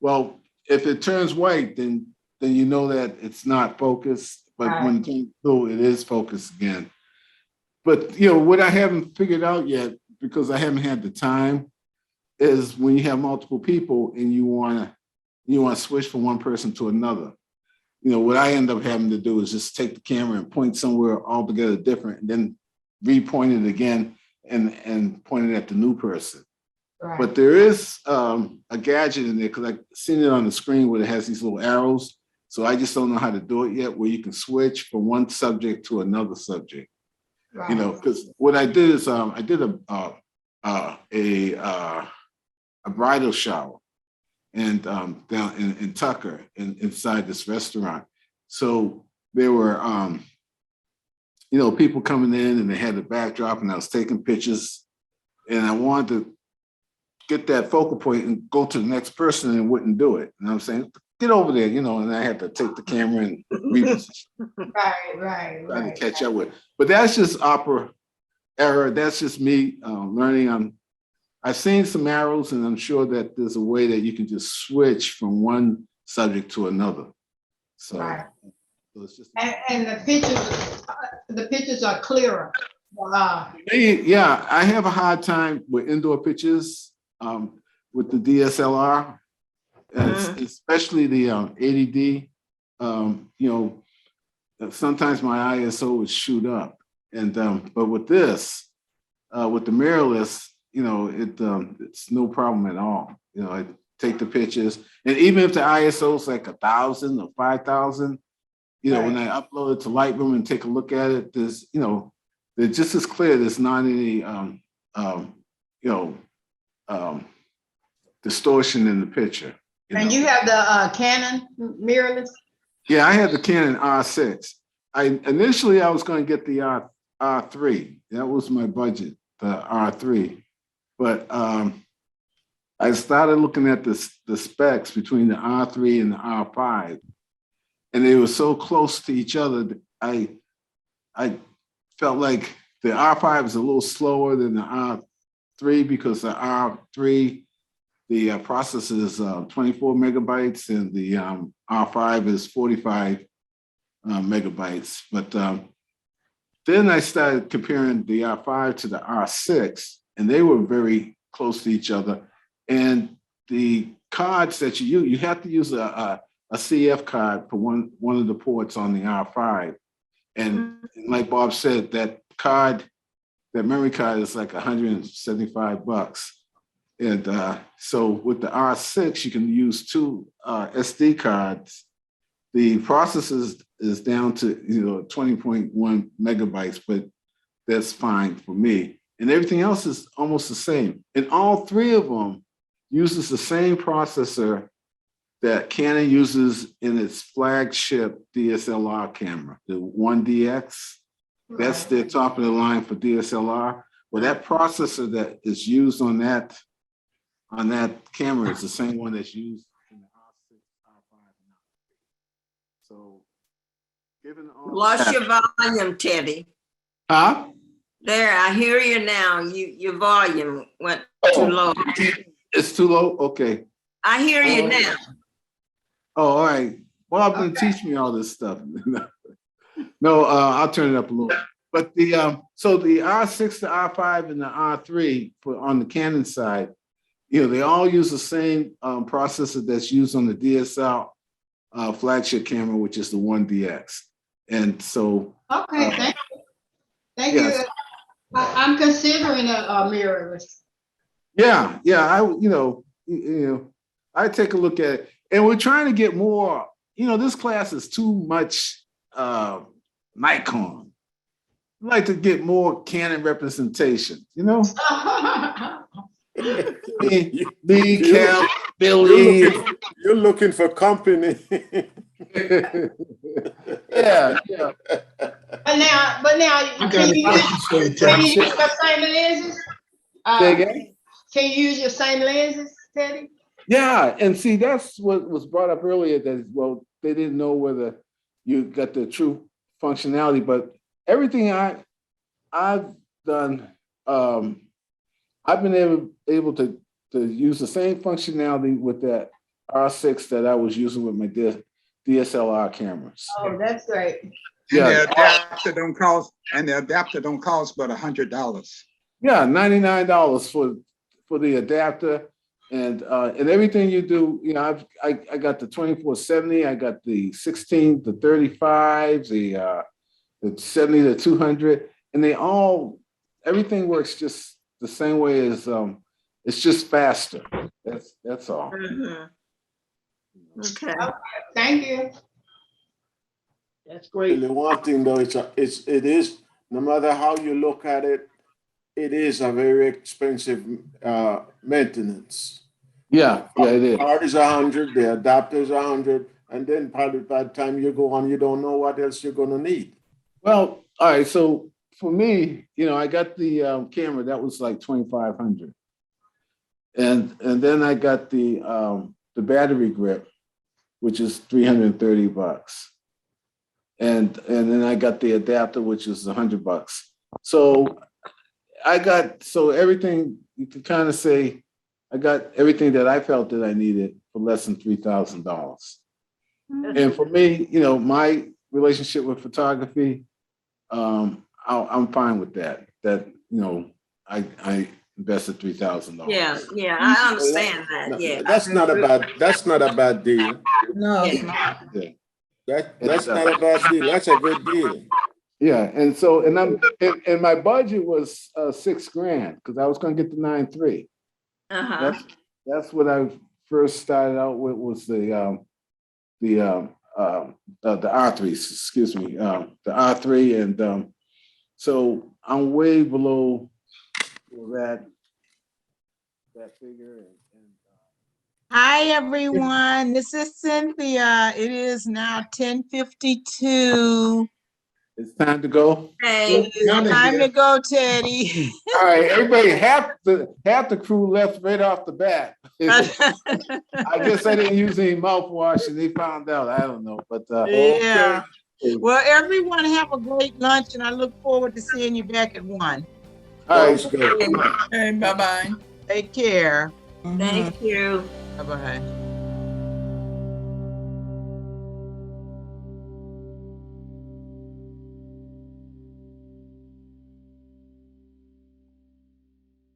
well, if it turns white, then you know that it's not focused. But when it turns blue, it is focused again. But what I haven't figured out yet, because I haven't had the time, is when you have multiple people and you want to switch from one person to another. What I end up having to do is just take the camera and point somewhere altogether different, and then repoint it again and point it at the new person. Right. But there is a gadget in there, because I've seen it on the screen where it has these little arrows. So I just don't know how to do it yet, where you can switch from one subject to another subject. Right. Because what I did is I did a bridal shower and down in Tucker inside this restaurant. So there were people coming in, and they had the backdrop, and I was taking pictures, and I wanted to get that focal point and go to the next person, and wouldn't do it. And I'm saying, get over there, and I had to take the camera and reposition. Right. Trying to catch up with. But that's just opera error. That's just me learning. I've seen some arrows, and I'm sure that there's a way that you can just switch from one subject to another. So, so it's just and the pictures are clearer. Wow. Yeah, I have a hard time with indoor pictures with the DSLR, especially the 80D. Sometimes my ISO would shoot up, and but with this, with the mirrorless, it's no problem at all. I take the pictures, and even if the ISO is like 1,000 or 5,000, when I upload it to Lightroom and take a look at it, there's they're just as clear. There's not any distortion in the picture. And you have the Canon mirrorless? Yeah, I had the Canon R6. Initially I was going to get the R3. That was my budget, the R3. But I started looking at the specs between the R3 and the R5, and they were so close to each other that I felt like the R5 is a little slower than the R3, because the R3, the processor is 24 megabytes, and the R5 is 45 megabytes. But then I started comparing the R5 to the R6, and they were very close to each other. And the cards that you have to use a CF card for one of the ports on the R5. And like Bob said, that memory card is like $175. And so with the R6, you can use two SD cards. The processor is down to 20.1 megabytes, but that's fine for me. And everything else is almost the same. And all three of them uses the same processor that Canon uses in its flagship DSLR camera, the 1DX. That's their top of the line for DSLR. Well, that processor that is used on that camera is the same one that's used in the R6, R5. So, given all Lost that, your volume, Teddy. huh? There, I hear you now. Your volume went too low. It's too low? Okay. I hear you now. Oh, all right. Well, I'm going to teach me all this stuff. No, I'll turn it up a little. But so the R6, the R5, and the R3 on the Canon side, they all use the same processor that's used on the DSLR flagship camera, which is the 1DX. And so. Okay, thank you. Thank yes. you. I'm considering a mirrorless. Yeah, I take a look at it, and we're trying to get more. This class is too much Nikon. I'd like to get more Canon representation. Me, Cal, Billy. You're looking for company. Yeah. But now, can you use your same lenses? Say again? Can you use your same lenses, Teddy? Yeah, and see, that's what was brought up earlier, that, they didn't know whether you got the true functionality, but everything I've done, I've been able to use the same functionality with that R6 that I was using with my DSLR cameras. Oh, that's great. Yeah. And the adapter don't cost but $100. Yeah, $99 for the adapter, and everything you do. I got the 2470, I got the 16 to 35, the 70 to 200, and everything works just the same way as it's just faster. That's all. Mm-hmm. Okay. Thank you. That's great. The one thing though, it is, no matter how you look at it, it is a very expensive maintenance. Yeah, it is. The card is $100, the adapter is $100, and then probably by the time you go on, you don't know what else you're gonna need. Well, all right. So for me, I got the camera that was like $2,500, and then I got the battery grip, which is $330, and then I got the adapter, which is $100. So everything, you can kind of say I got everything that I felt that I needed for less than $3,000. And for me, my relationship with photography, I'm fine with that. I invested $3,000. Yeah, I understand that. Yeah, that's not a bad deal. No, it's not. Yeah. That's not a bad deal. That's a good deal. Yeah, and so and my budget was $6,000 because I was going to get the 9.3. That's what I first started out with, was the R3. Excuse me, the R3, and so I'm way below that figure. Hi, everyone. This is Cynthia. It is now 10:52. It's time to go. Hey, it's time to go, Teddy. All right, everybody, half the crew left right off the bat. I guess I didn't use any mouthwash and they found out. I don't know, but yeah. Okay. Well, everyone have a great lunch, and I look forward to seeing you back at 1. All right, good. Hey, bye-bye. Take care. Thank you. Bye-bye.